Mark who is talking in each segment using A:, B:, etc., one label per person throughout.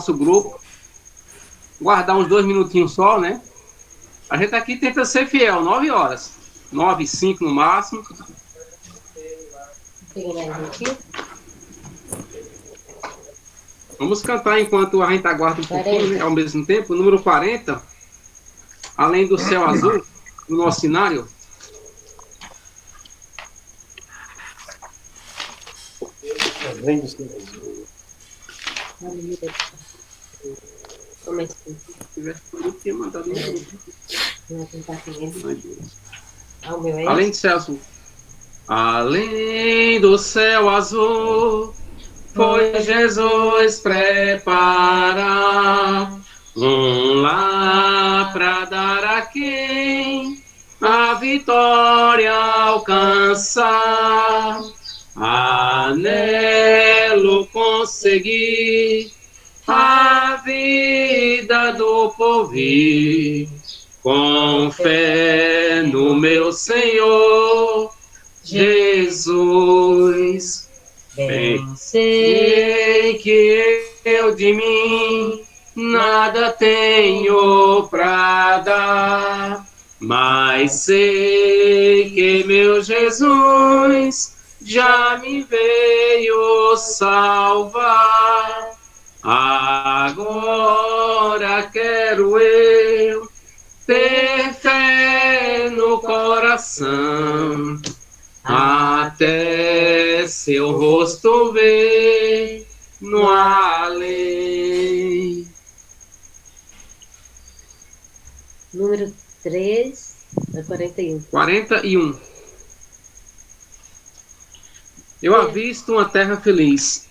A: nosso grupo, guardar uns 2 minutinhos só, né? A gente aqui tenta ser fiel, 9 horas. 9, 5 no máximo. Vamos cantar enquanto a gente aguarda um pouquinho, né, ao mesmo tempo. O número 40, Além do Céu Azul, no nosso cenário.
B: Além do Céu Azul.
A: Além do céu azul. Além do céu azul, foi Jesus preparar um lar para dar a quem a vitória alcançar. Anelo conseguir a vida do porvir, com fé no meu Senhor Jesus. Bem sei que eu de mim nada tenho pra dar, mas sei que meu Jesus já me veio salvar. Agora quero eu ter fé no coração, até seu rosto ver no além.
C: Número 3, 41.
A: 41. Eu avisto uma terra feliz.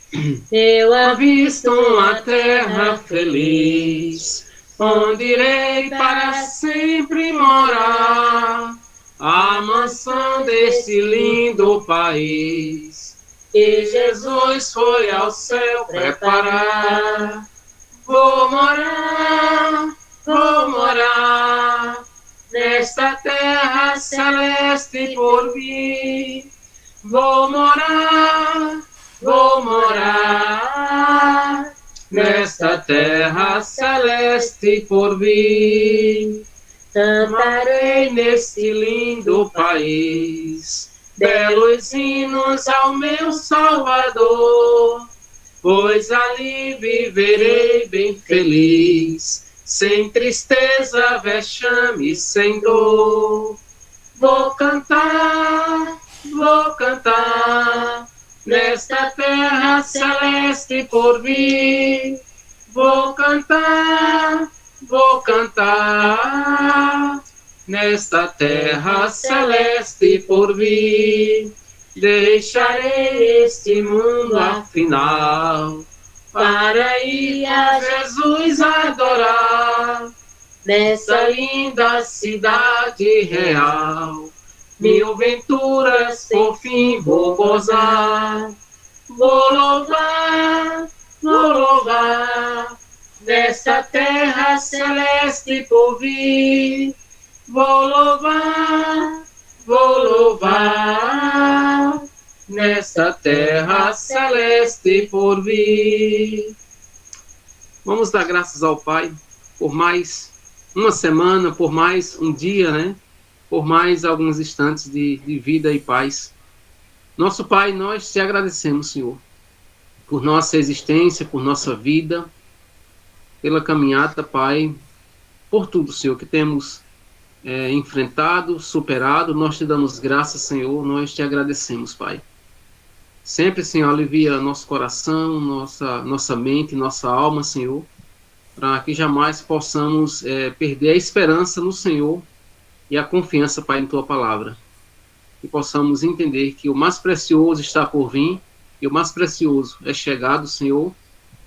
C: Eu
A: Avisto uma terra feliz, onde irei para sempre morar, a mansão desse lindo país que Jesus foi ao céu preparar. Vou morar nesta terra celeste por vir. Vou morar nesta terra celeste por vir. Cantarei neste lindo país belos hinos ao meu Salvador, pois ali viverei bem feliz, sem tristeza, vexame, sem dor. Vou cantar nesta terra celeste por vir. Vou cantar nesta terra celeste por vir. Deixarei este mundo afinal para ir a Jesus adorar, nessa linda cidade real. Mil venturas por fim vou gozar. Vou louvar nesta terra celeste por vir. Vou louvar nesta terra celeste por vir. Vamos dar graças ao Pai por mais uma semana, por mais um dia, né? Por mais alguns instantes de vida e paz. Nosso Pai, nós te agradecemos, Senhor, por nossa existência, por nossa vida, pela caminhada, Pai, por tudo, Senhor, que temos enfrentado, superado. Nós te damos graças, Senhor, nós te agradecemos, Pai. Sempre, Senhor, alivia nosso coração, nossa mente, nossa alma, Senhor, para que jamais possamos perder a esperança no Senhor e a confiança, Pai, em Tua Palavra. Que possamos entender que o mais precioso está por vir, e o mais precioso é chegado, Senhor,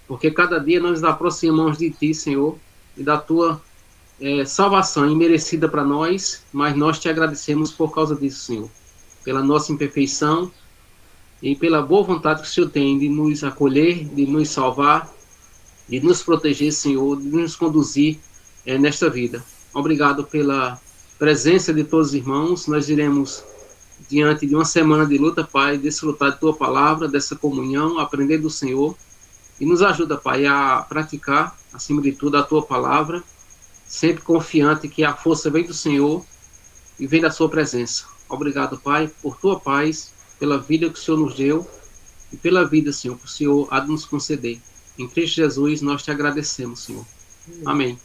A: porque cada dia nós nos aproximamos de Ti, Senhor, e da Tua salvação imerecida para nós, mas nós te agradecemos por causa disso, Senhor, pela nossa imperfeição e pela boa vontade que o Senhor tem de nos acolher, de nos salvar, de nos proteger, Senhor, de nos conduzir nesta vida. Obrigado pela presença de todos os irmãos. Nós iremos diante de uma semana de luta, Pai, desfrutar de Tua Palavra, dessa comunhão, aprender do Senhor e nos ajuda, Pai, a praticar, acima de tudo, a Tua palavra, sempre confiante que a força vem do Senhor e vem da Sua presença. Obrigado, Pai, por Tua paz, pela vida que o Senhor nos deu e pela vida, Senhor, que o Senhor há de nos conceder. Em Cristo Jesus, nós te agradecemos, Senhor. Amém.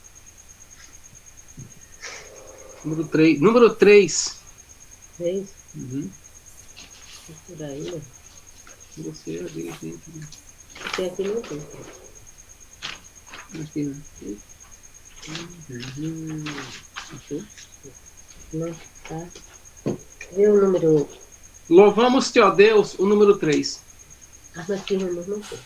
A: Número 3. Número 3.
C: 3?
A: Uhum.
C: Por aí, né?
A: Você ali, gente.
C: Tem aqui não tem.
A: Aqui, né? Achou?
C: Não, tá. Vê o número.
A: Louvamos-te, ó Deus, o número 3.
C: Mas aqui não tem.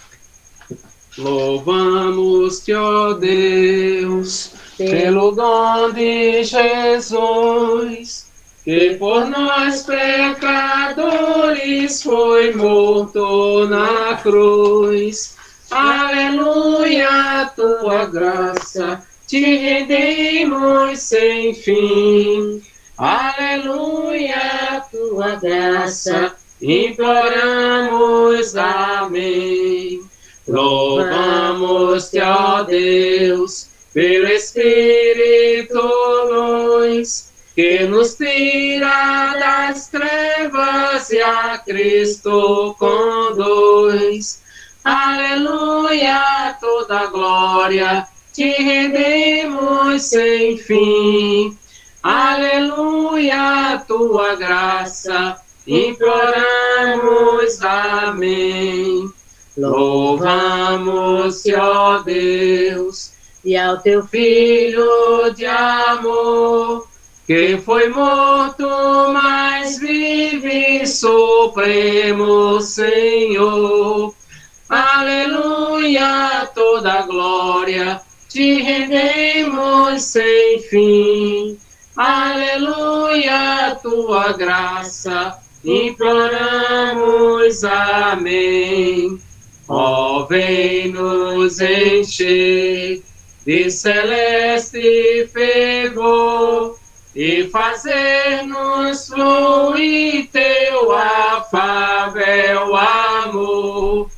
A: Louvamos-te, ó Deus, pelo dom de Jesus, que por nós pecadores foi morto na cruz. Aleluia, tua graça te rendemos sem fim. Aleluia, tua graça imploramos, amém. Louvamos-te, ó Deus, pelo Espírito luz, que nos tira das trevas e a Cristo conduz. Aleluia, toda glória te rendemos sem fim. Aleluia, tua graça imploramos, amém. Louvamos-te, ó Deus,
C: E ao teu
A: Filho de amor, que foi morto, mas vive, Supremo Senhor. Aleluia, toda glória te rendemos sem fim. Aleluia, tua graça imploramos, amém. Ó, vem nos encher de celeste fervor e fazer-nos fluir teu afável amor.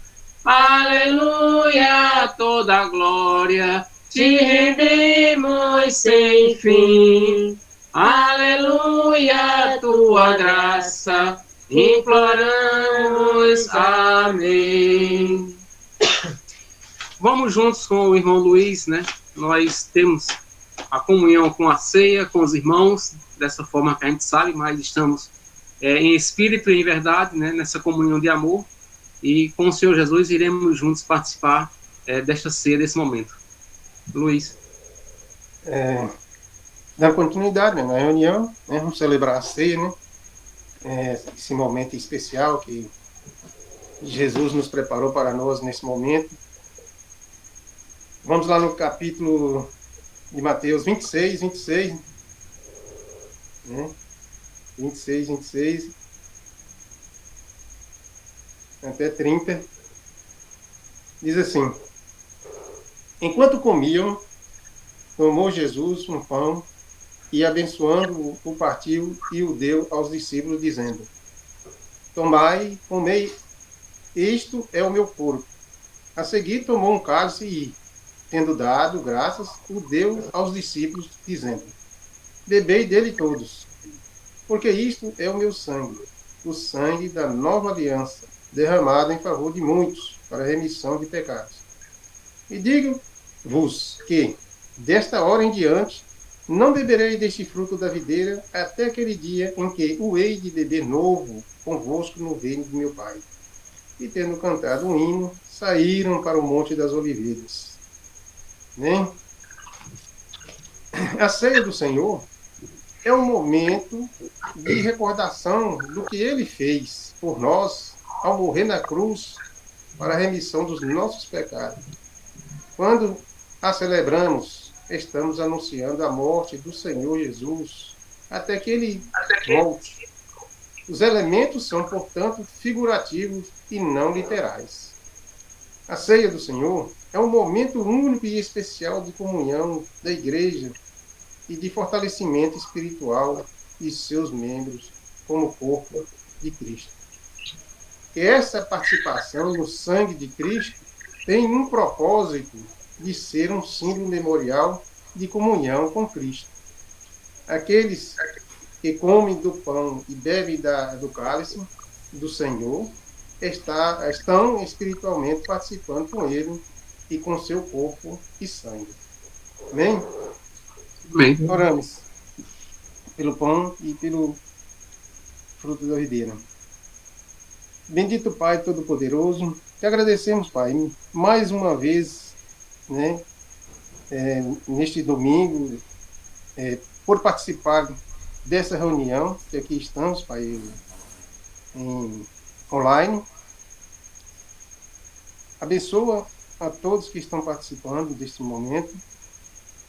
A: Aleluia, toda glória te rendemos sem fim. Aleluia, tua graça imploramos, amém. Vamos juntos com o irmão Luiz, né? Nós temos a comunhão com a ceia, com os irmãos, dessa forma que a gente sabe, mas estamos em espírito e em verdade, né? Nessa comunhão de amor. E com o Senhor Jesus iremos juntos participar desta ceia, desse momento. Luiz.
B: Dando continuidade, né, na reunião, né, vamos celebrar a ceia, né? Esse momento especial que Jesus nos preparou para nós nesse momento. Vamos lá no capítulo de Mateus 26, né? 26, até 30. Diz assim: enquanto comiam, tomou Jesus um pão e, abençoando-o, o partiu e o deu aos discípulos, dizendo: tomai, comei, isto é o meu corpo. A seguir tomou um cálice e, tendo dado graças, o deu aos discípulos, dizendo: bebei dele todos, porque isto é o meu sangue, o sangue da nova aliança, derramado em favor de muitos, para a remissão de pecados. E digo-vos que, desta hora em diante, não beberei deste fruto da videira até aquele dia em que o hei de beber novo convosco no reino de meu Pai. E tendo cantado um hino, saíram para o Monte das Oliveiras. Né? A ceia do Senhor é um momento de recordação do que Ele fez por nós ao morrer na cruz para a remissão dos nossos pecados. Quando a celebramos, estamos anunciando a morte do Senhor Jesus até que Ele volte. Os elementos são, portanto, figurativos e não literais. A ceia do Senhor é um momento único e especial de comunhão da Igreja e de fortalecimento espiritual de seus membros como corpo de Cristo. Essa participação no sangue de Cristo tem um propósito de ser um símbolo memorial de comunhão com Cristo. Aqueles que comem do pão e bebem do cálice do Senhor estão espiritualmente participando com Ele e com seu corpo e sangue. Amém?
A: Amém.
B: Oramos pelo pão e pelo fruto da videira. Bendito Pai Todo-Poderoso, te agradecemos, Pai, mais uma vez, né, neste domingo, por participar dessa reunião, que aqui estamos, Pai, online. Abençoa a todos que estão participando deste momento,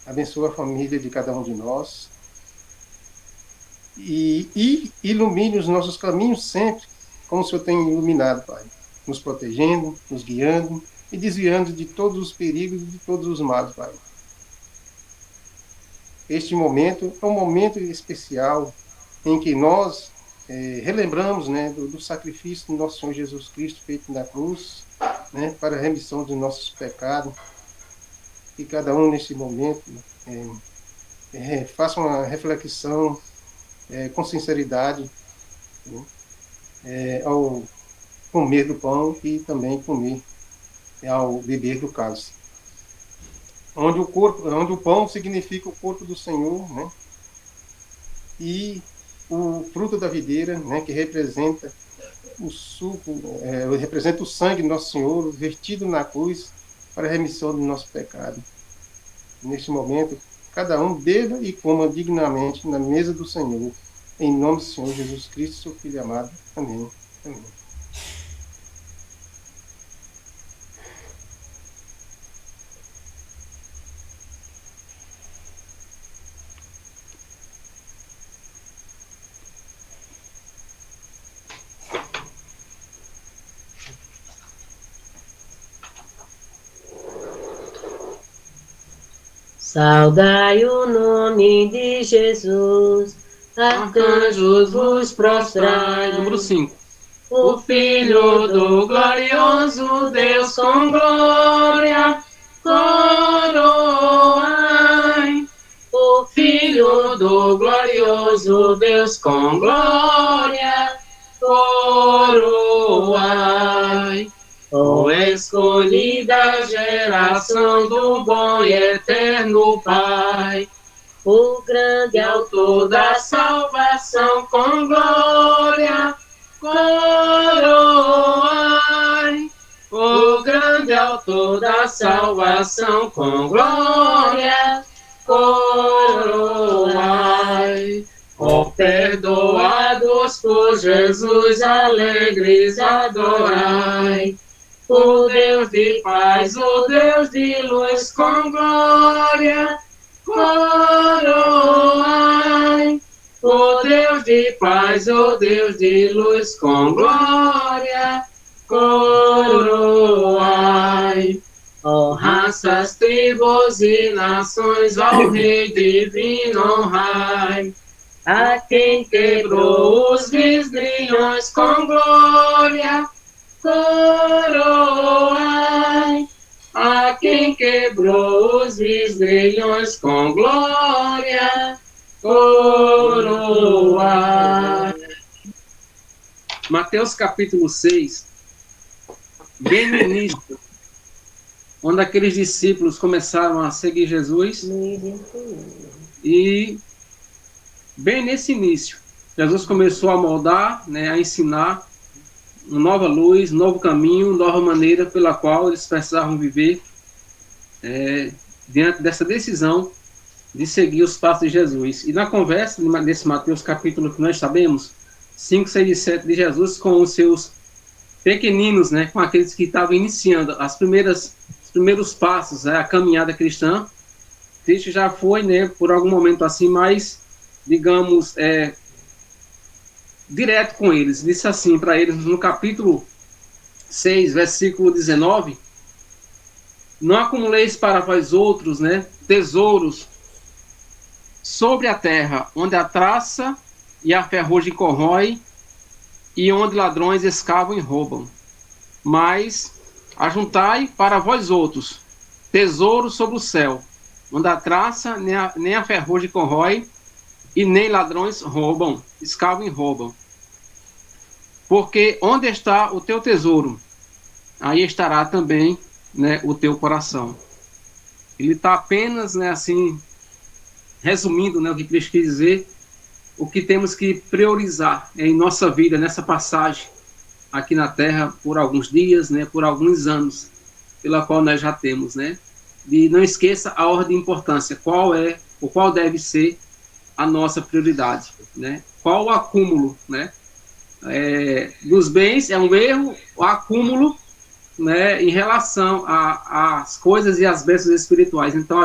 B: abençoa a família de cada um de nós, e ilumine os nossos caminhos sempre, como o Senhor tem iluminado, Pai, nos protegendo, nos guiando e desviando de todos os perigos e de todos os males, Pai. Este momento é um momento especial em que nós relembramos, né, do sacrifício do nosso Senhor Jesus Cristo feito na cruz, né, para a remissão dos nossos pecados. E cada um neste momento faça uma reflexão com sinceridade, né, ao comer do pão e também ao beber do cálice. Onde o pão significa o corpo do Senhor, né? E o fruto da videira, né, que representa o suco, representa o sangue do nosso Senhor vertido na cruz para a remissão do nosso pecado. Neste momento, cada um beba e coma dignamente na mesa do Senhor, em nome do Senhor Jesus Cristo, seu Filho amado. Amém. Amém.
C: Saudai o nome de Jesus,
A: Arcanjos vos prostrai. Número 5. O Filho do glorioso Deus com glória coroai. O Filho do glorioso Deus com glória coroai. Ó escolhida geração do bom e eterno Pai, o grande autor da salvação com glória coroai. O grande autor da salvação com glória coroai. Ó perdoados por Jesus, alegres adorai. O Deus de paz, o Deus de luz com glória coroai. O Deus de paz, o Deus de luz com glória coroai. Ó raças, tribos e nações, ao Rei divino honrai. A quem quebrou os visgrilhões com glória coroai. A quem quebrou os visgrilhões com glória coroai. Mateus capítulo 6, bem no início, onde aqueles discípulos começaram a seguir Jesus, e bem nesse início, Jesus começou a moldar, né, a ensinar uma nova luz, um novo caminho, nova maneira pela qual eles precisavam viver diante dessa decisão de seguir os passos de Jesus. E na conversa desse Mateus capítulo que nós sabemos, 5, 6 e 7 de Jesus com os seus pequeninos, né, com aqueles que estavam iniciando os primeiros passos, a caminhada cristã, Cristo já foi, né, por algum momento assim, mais, digamos, direto com eles. Disse assim para eles no capítulo 6, versículo 19: não acumuleis para vós outros, né, tesouros sobre a terra, onde a traça e a ferrugem corrói, e onde ladrões escavam e roubam. Mas Ajuntai para vós outros tesouro sobre o céu, onde a traça nem a ferrugem corrói, e nem ladrões roubam, escavam e roubam. Porque onde está o teu tesouro, aí estará também, né, o teu coração. Ele está apenas, né, assim, resumindo, né, o que Cristo quis dizer, o que temos que priorizar em nossa vida, nessa passagem aqui na Terra, por alguns dias, né, por alguns anos, pela qual nós já temos, né? E não esqueça a ordem de importância, qual é, ou qual deve ser a nossa prioridade, né? Qual o acúmulo, né? Dos bens é um erro, o acúmulo, né, em relação às coisas e às bênçãos espirituais. Então,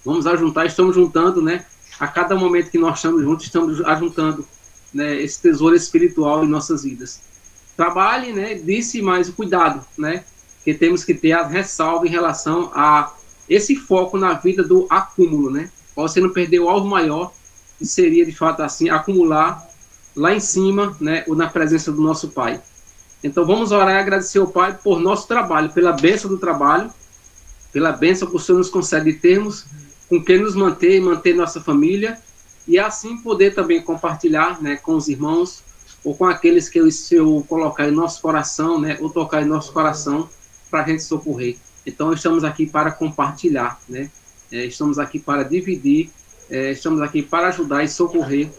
A: vamos ajuntar, estamos juntando, né? A cada momento que nós estamos juntos, estamos ajuntando, né, esse tesouro espiritual em nossas vidas. Trabalhe, né? Disse, mas o cuidado, né? Que temos que ter a ressalva em relação a esse foco na vida do acúmulo, né? Para você não perder o alvo maior, que seria, de fato, assim, acumular lá em cima, né? Ou na presença do nosso Pai. Então, vamos orar e agradecer ao Pai por nosso trabalho, pela bênção do trabalho, pela bênção que o Senhor nos concede de termos com quem nos manter e manter nossa família, e assim poder também compartilhar, né, com os irmãos, ou com aqueles que o Senhor colocar em nosso coração, né, ou tocar em nosso coração, para a gente socorrer. Então, estamos aqui para compartilhar, né? Estamos aqui para dividir, estamos aqui para ajudar e socorrer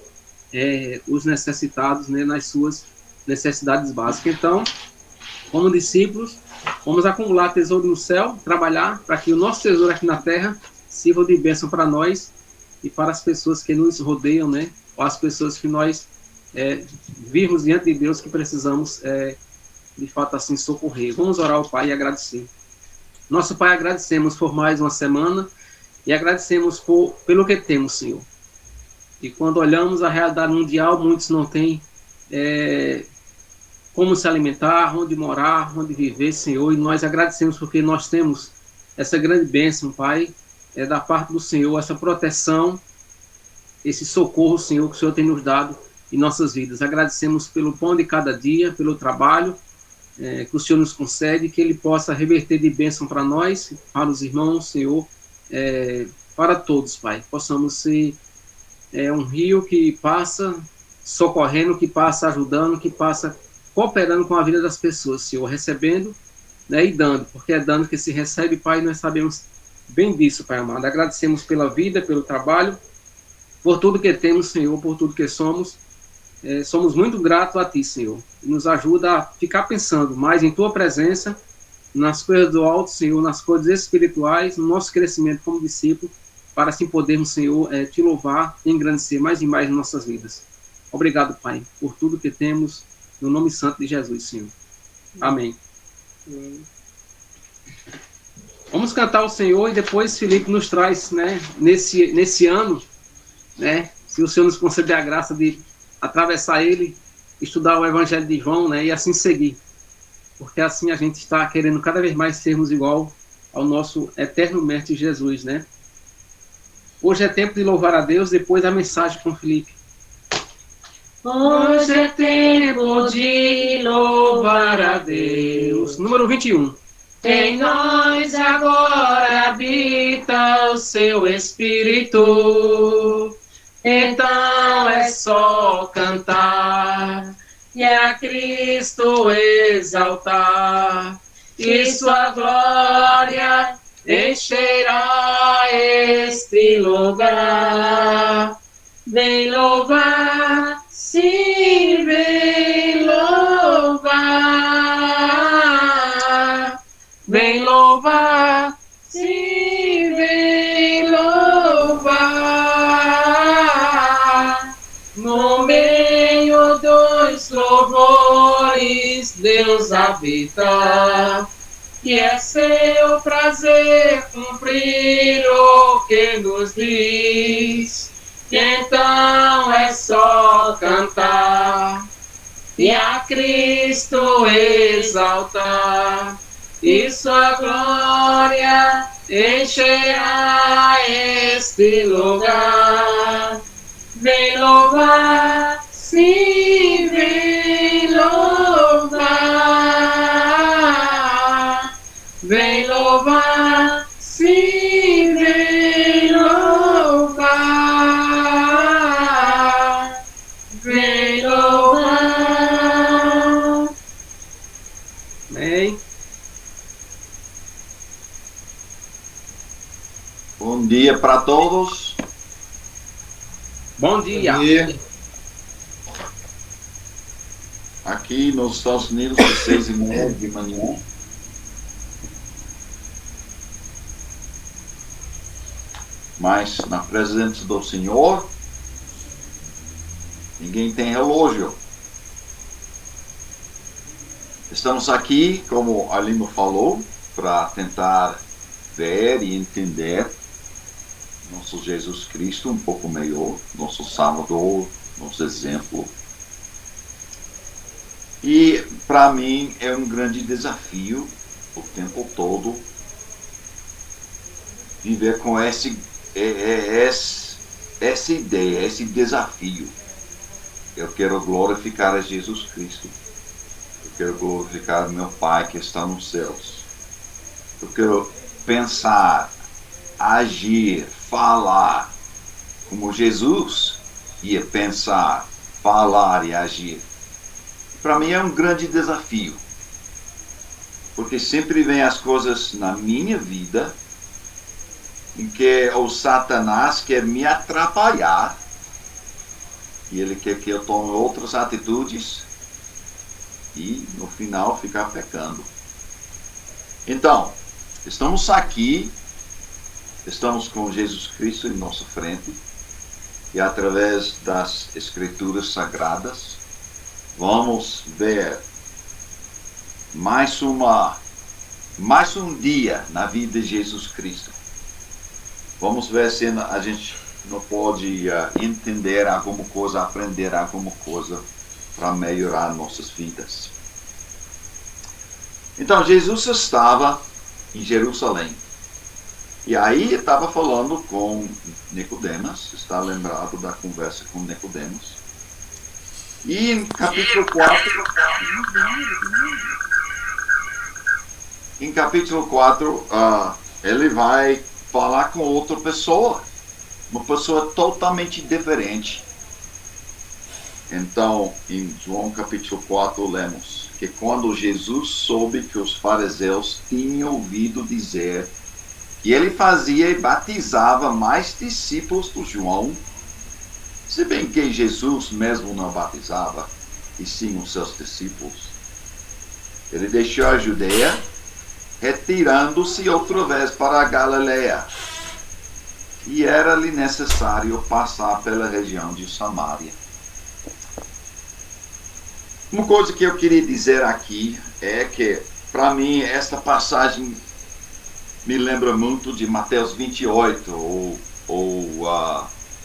A: os necessitados, né, nas suas necessidades básicas. Então, como discípulos, vamos acumular tesouro no céu, trabalhar para que o nosso tesouro aqui na terra sirva de bênção para nós e para as pessoas que nos rodeiam, né? Ou as pessoas que nós virmos diante de Deus que precisamos, de fato, assim, socorrer. Vamos orar ao Pai e agradecer. Nosso Pai, agradecemos por mais uma semana e agradecemos pelo que temos, Senhor. E quando olhamos a realidade mundial, muitos não têm como se alimentar, onde morar, onde viver, Senhor, e nós agradecemos porque nós temos essa grande bênção, Pai, da parte do Senhor, essa proteção, esse socorro, Senhor, que o Senhor tem nos dado em nossas vidas. Agradecemos pelo pão de cada dia, pelo trabalho que o Senhor nos concede, que ele possa reverter de bênção para nós, para os irmãos, Senhor, para todos, Pai. Possamos ser um rio que passa socorrendo, que passa ajudando, que passa cooperando com a vida das pessoas, Senhor, recebendo, né, e dando, porque é dando que se recebe, Pai, nós sabemos bem disso, Pai amado. Agradecemos pela vida, pelo trabalho, por tudo que temos, Senhor, por tudo que somos. Somos muito gratos a Ti, Senhor. Nos ajuda a ficar pensando mais em Tua presença, nas coisas do alto, Senhor, nas coisas espirituais, no nosso crescimento como discípulo, para assim podermos, Senhor, Te louvar e engrandecer mais e mais em nossas vidas. Obrigado, Pai, por tudo que temos, no nome santo de Jesus, Senhor. Amém. Vamos cantar ao Senhor e depois Felipe nos traz, né, nesse ano, né, se o Senhor nos conceder a graça de atravessar ele, estudar o Evangelho de João, né, e assim seguir. Porque assim a gente está querendo cada vez mais sermos igual ao nosso eterno Mestre Jesus, né? Hoje é tempo de louvar a Deus, depois a mensagem com Felipe.
C: Hoje é tempo de louvar a Deus.
A: Número 21.
C: Em nós agora habita o seu Espírito. Então é só cantar e a Cristo exaltar, e sua glória encherá este lugar. Vem louvar, sim, vem louvar. Vem louvar, sim, vem louvar. No meio dos louvores Deus habita, que é seu prazer cumprir o que nos diz. Então é só cantar e a Cristo exaltar, e sua glória encherá este lugar. Vem louvar, sim, vem louvar.
D: Bom dia para todos.
A: Bom dia.
B: Bom dia.
D: Aqui nos Estados Unidos, às 6h30 de manhã. Mas na presença do Senhor, ninguém tem relógio. Estamos aqui, como a Lima falou, para tentar ver e entender nosso Jesus Cristo um pouco melhor, nosso Salvador, nosso exemplo. E para mim é um grande desafio o tempo todo viver com essa ideia, esse desafio. Eu quero glorificar a Jesus Cristo. Eu quero glorificar meu Pai que está nos céus. Eu quero pensar, agir, falar como Jesus ia pensar, falar e agir. Para mim é um grande desafio, porque sempre vem as coisas na minha vida em que o Satanás quer me atrapalhar e ele quer que eu tome outras atitudes e no final ficar pecando. Então, estamos aqui, estamos com Jesus Cristo em nossa frente e através das Escrituras Sagradas vamos ver mais um dia na vida de Jesus Cristo. Vamos ver se a gente não pode entender alguma coisa, aprender alguma coisa para melhorar nossas vidas. Então, Jesus estava em Jerusalém. E aí estava falando com Nicodemos, está lembrado da conversa com Nicodemos. E em capítulo 4, ele vai falar com outra pessoa, uma pessoa totalmente diferente. Então, em João capítulo 4, lemos que quando Jesus soube que os fariseus tinham ouvido dizer que ele fazia e batizava mais discípulos do João, se bem que Jesus mesmo não batizava, e sim os seus discípulos, ele deixou a Judeia, retirando-se outra vez para a Galileia. E era-lhe necessário passar pela região de Samaria. Uma coisa que eu queria dizer aqui é que, para mim, esta passagem me lembra muito de Mateus 28 ou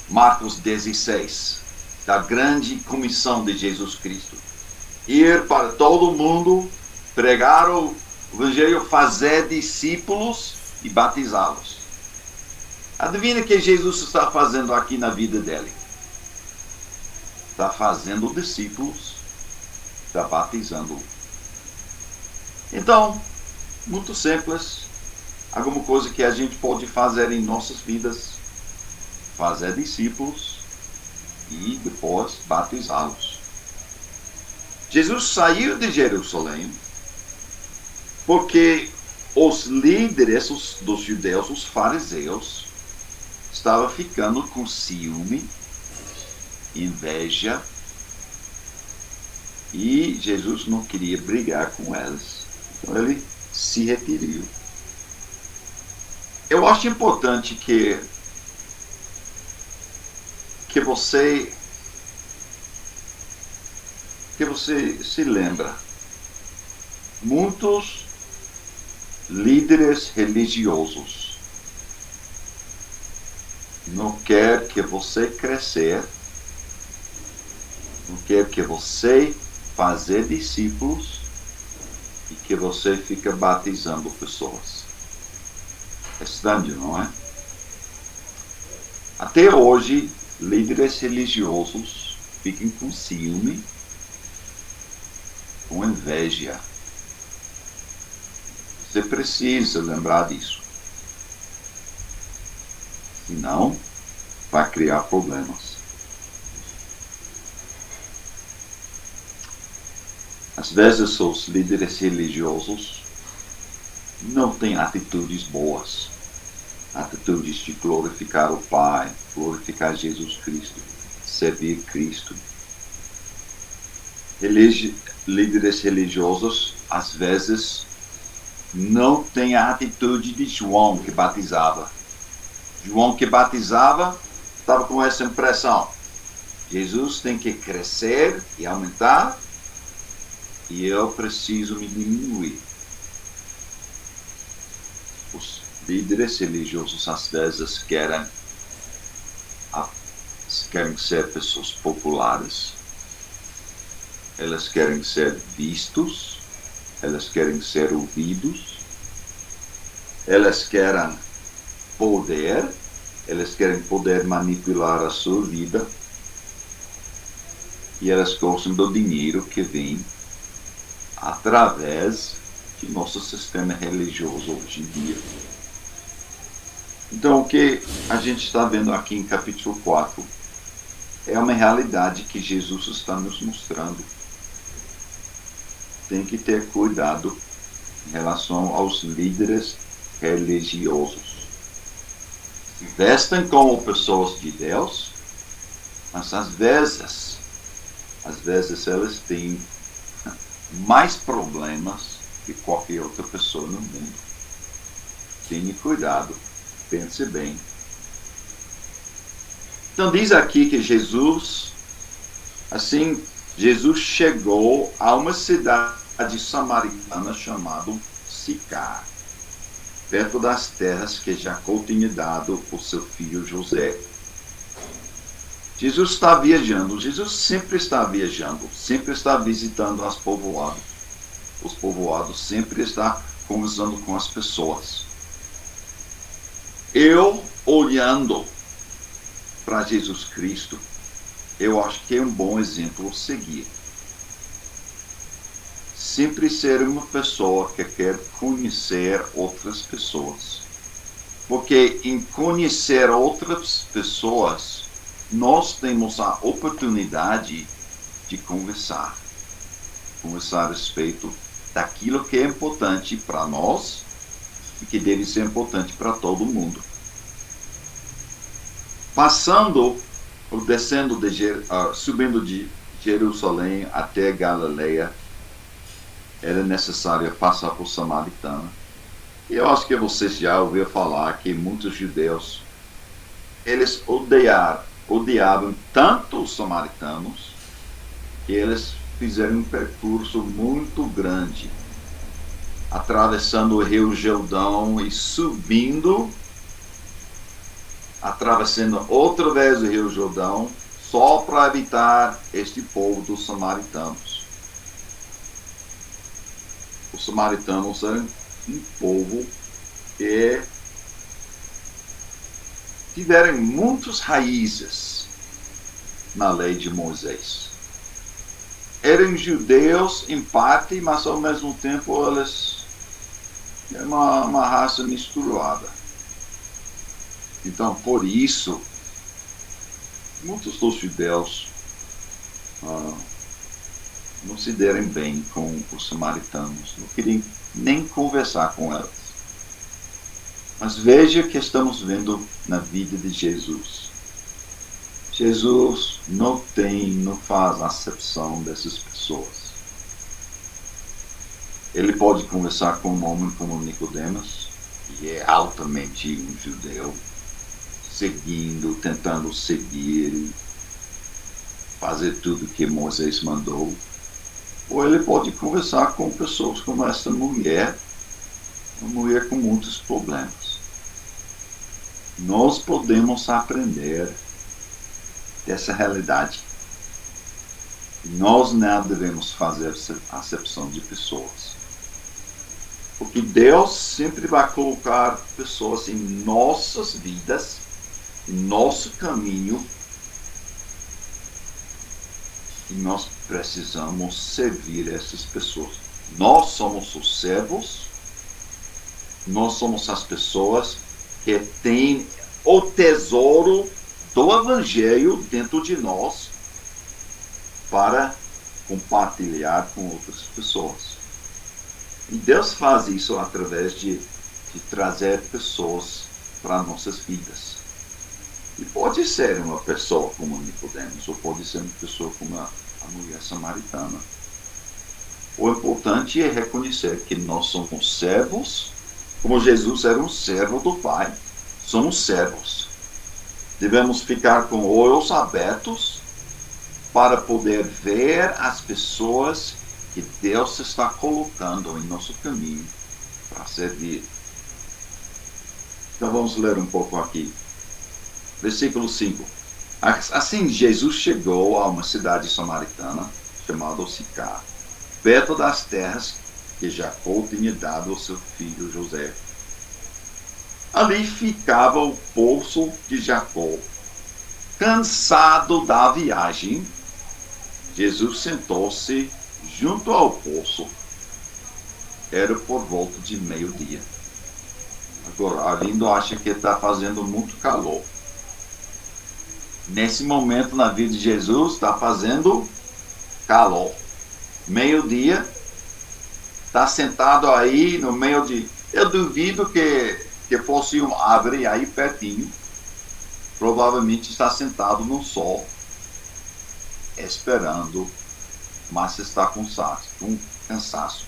D: Marcos 16, da grande comissão de Jesus Cristo. Ir para todo mundo, pregar o Evangelho, fazer discípulos e batizá-los. Adivinha o que Jesus está fazendo aqui na vida dele? Está fazendo discípulos, está batizando. Então, muito simples, alguma coisa que a gente pode fazer em nossas vidas, fazer discípulos e depois batizá-los. Jesus saiu de Jerusalém porque os líderes dos judeus, os fariseus, estavam ficando com ciúme, inveja, e Jesus não queria brigar com eles. Então ele se retirou. Eu acho importante que você se lembra. Muitos líderes religiosos não quer que você crescer, não quer que você fazer discípulos e que você fica batizando pessoas. É estranho, não é? Até hoje, líderes religiosos ficam com ciúme, com inveja. Você precisa lembrar disso. Senão, vai criar problemas. Às vezes, os líderes religiosos não têm atitudes boas. atitudes de glorificar o Pai, glorificar Jesus Cristo, servir Cristo. Líderes religiosos, às vezes, não têm a atitude de João, que batizava. João, que batizava, estava com essa impressão. Jesus tem que crescer e aumentar, e eu preciso me diminuir. Os líderes religiosos, às vezes, querem ser pessoas populares. Elas querem ser vistos, elas querem ser ouvidos, elas querem poder, elas querem poder manipular a sua vida, e elas gostam do dinheiro que vem através de nosso sistema religioso hoje em dia. Então, o que a gente está vendo aqui em capítulo 4 é uma realidade que Jesus está nos mostrando. Tem que ter cuidado em relação aos líderes religiosos. Se vestem como pessoas de Deus, mas às vezes elas têm mais problemas que qualquer outra pessoa no mundo. Tenha cuidado, pense bem. Então diz aqui que Jesus chegou a uma cidade samaritana chamada Sicar, perto das terras que Jacó tinha dado por seu filho José. Jesus está viajando, Jesus sempre está viajando, sempre está visitando os povoados, sempre está conversando com as pessoas. Eu, olhando para Jesus Cristo, eu acho que é um bom exemplo a seguir. Sempre ser uma pessoa que quer conhecer outras pessoas. Porque em conhecer outras pessoas, nós temos a oportunidade de conversar a respeito daquilo que é importante para nós e que deve ser importante para todo mundo. Subindo de Jerusalém até Galileia, era necessário passar por Samaritana. E eu acho que vocês já ouviram falar que muitos judeus, eles odiavam tanto os samaritanos, que eles fizeram um percurso muito grande, atravessando o Rio Jordão e subindo, atravessando outra vez o Rio Jordão, só para evitar este povo dos samaritanos. Os samaritanos eram um povo que tiveram muitas raízes na lei de Moisés. Eram judeus em parte, mas ao mesmo tempo eles eram uma raça misturada. Então, por isso, muitos dos judeus não se deram bem com os samaritanos, não queriam nem conversar com eles. Mas veja o que estamos vendo na vida de Jesus. Jesus não faz acepção dessas pessoas. Ele pode conversar com um homem como Nicodemos, que é altamente um judeu, tentando seguir, fazer tudo que Moisés mandou. Ou ele pode conversar com pessoas como esta mulher, uma mulher com muitos problemas. Nós podemos aprender dessa realidade. Nós não devemos fazer acepção de pessoas. Porque Deus sempre vai colocar pessoas em nossas vidas, em nosso caminho, e nós precisamos servir essas pessoas. Nós somos os servos, nós somos as pessoas que têm o tesouro do Evangelho dentro de nós para compartilhar com outras pessoas. E Deus faz isso através de trazer pessoas para nossas vidas. E pode ser uma pessoa como Nicodemos, ou pode ser uma pessoa como a mulher samaritana. O importante é reconhecer que nós somos servos, como Jesus era um servo do Pai. Somos servos. Devemos ficar com olhos abertos para poder ver as pessoas que Deus está colocando em nosso caminho para servir. Então vamos ler um pouco aqui. Versículo 5. Assim Jesus chegou a uma cidade samaritana chamada Sicar, perto das terras que Jacó tinha dado ao seu filho José. Ali ficava o poço de Jacó. Cansado da viagem, Jesus sentou-se junto ao poço. Era por volta de meio-dia. Agora, Arlindo acha que está fazendo muito calor. Nesse momento na vida de Jesus está fazendo calor. Meio-dia, está sentado aí no meio de... Eu duvido que fosse uma árvore aí pertinho. Provavelmente está sentado no sol, esperando, mas está com cansaço.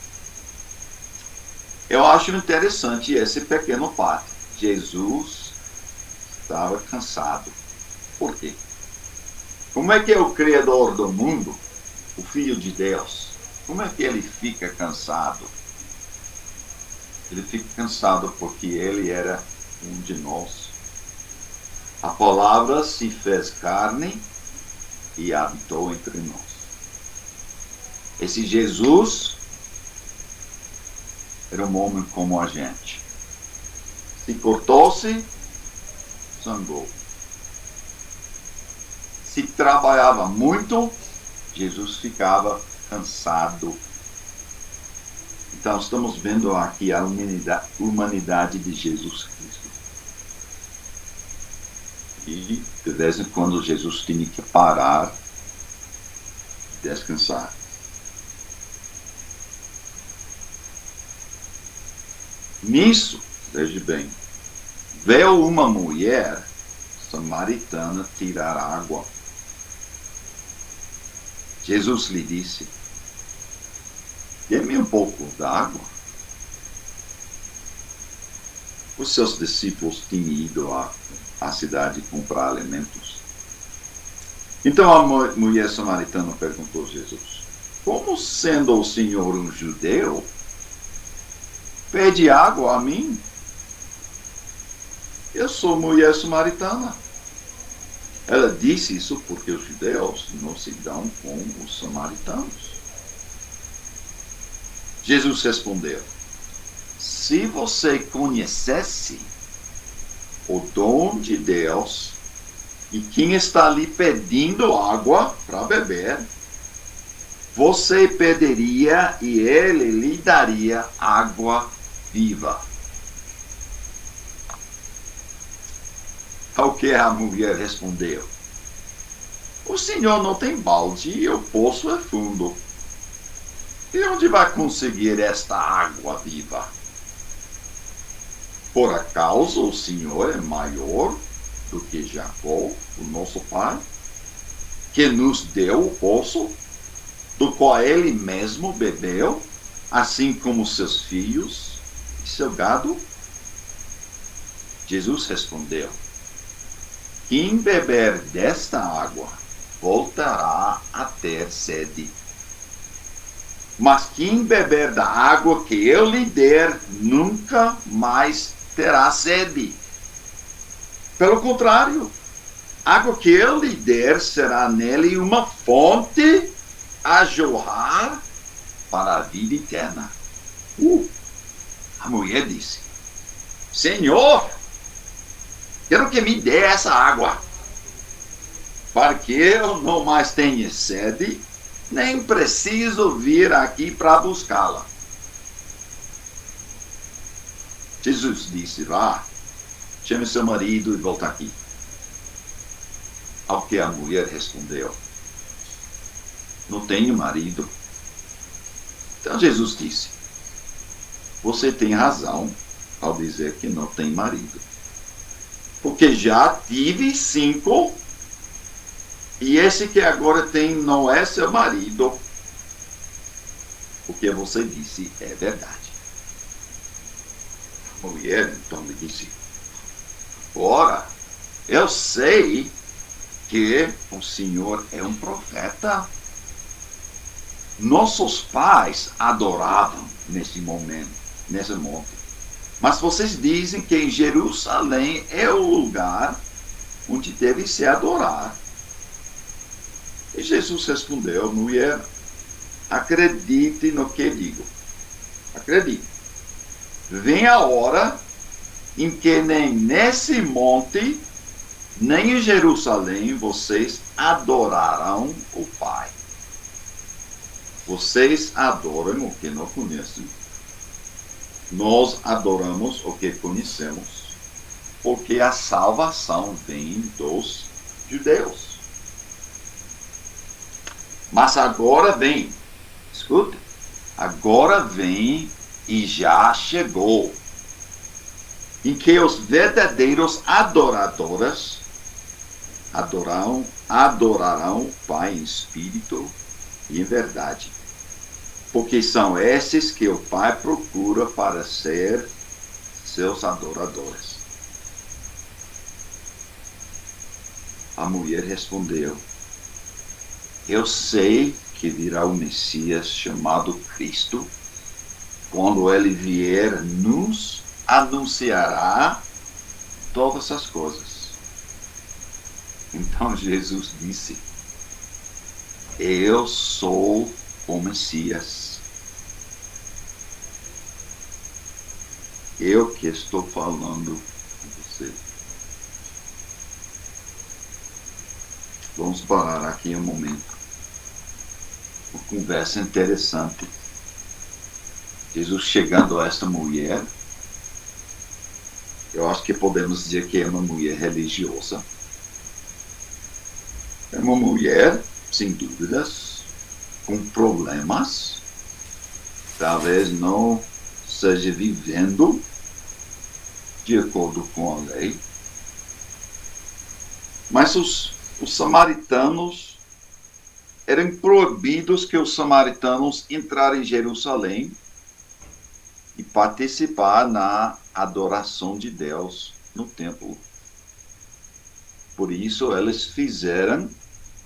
D: Eu acho interessante esse pequeno fato. Jesus estava cansado. Por quê? Como é que é o Criador do mundo, o Filho de Deus, como é que ele fica cansado? Ele fica cansado porque ele era um de nós. A palavra se fez carne e habitou entre nós. Esse Jesus era um homem como a gente. Se cortou-se, sangrou. Se trabalhava muito, Jesus ficava cansado. Então estamos vendo aqui a humanidade de Jesus Cristo. E de vez em quando Jesus tinha que parar e descansar. Nisso, veja bem, veio uma mulher samaritana tirar água. Jesus lhe disse: dê-me um pouco d'água. Os seus discípulos tinham ido à cidade comprar alimentos. Então a mulher samaritana perguntou a Jesus: como sendo o Senhor um judeu, pede água a mim? Eu sou mulher samaritana. Ela disse isso porque os judeus não se dão com os samaritanos. Jesus respondeu: se você conhecesse o dom de Deus e quem está lhe pedindo água para beber, você pediria e ele lhe daria água viva. Ao que a mulher respondeu: o Senhor não tem balde e o poço é fundo. E onde vai conseguir esta água viva? Por acaso o Senhor é maior do que Jacó, o nosso pai, que nos deu o poço, do qual ele mesmo bebeu, assim como seus filhos e seu gado? Jesus respondeu: quem beber desta água voltará a ter sede. Mas quem beber da água que eu lhe der, nunca mais terá sede. Pelo contrário, a água que eu lhe der será nele uma fonte a jorrar para a vida eterna. A mulher disse: Senhor, quero que me dê essa água, para que eu não mais tenha sede, nem preciso vir aqui para buscá-la. Jesus disse: vá, chame seu marido e volta aqui. Ao que a mulher respondeu: não tenho marido. Então Jesus disse: você tem razão ao dizer que não tem marido. Porque já tive 5, e esse que agora tem não é seu marido. O que você disse é verdade. A mulher então me disse: ora, eu sei que o Senhor é um profeta. Nossos pais adoravam nesse momento, nesse monte. Mas vocês dizem que em Jerusalém é o lugar onde deve se adorar. E Jesus respondeu: mulher, acredite no que digo. Acredite. Vem a hora em que nem nesse monte, nem em Jerusalém, vocês adorarão o Pai. Vocês adoram o que não conhecem. Nós adoramos o que conhecemos, porque a salvação vem dos judeus. Mas agora vem, escute, agora vem e já chegou, em que os verdadeiros adoradores adorarão o Pai em espírito e em verdade. Porque são esses que o Pai procura para ser seus adoradores. A mulher respondeu: eu sei que virá o Messias chamado Cristo. Quando ele vier, nos anunciará todas as coisas. Então Jesus disse: eu sou o Messias. Eu que estou falando com você. Vamos parar aqui um momento. Uma conversa interessante. Jesus chegando a esta mulher. Eu acho que podemos dizer que é uma mulher religiosa. É uma mulher, sem dúvidas, com problemas. Talvez não seja vivendo de acordo com a lei. Mas os samaritanos, eram proibidos que os samaritanos entrarem em Jerusalém e participar na adoração de Deus no templo. Por isso, eles fizeram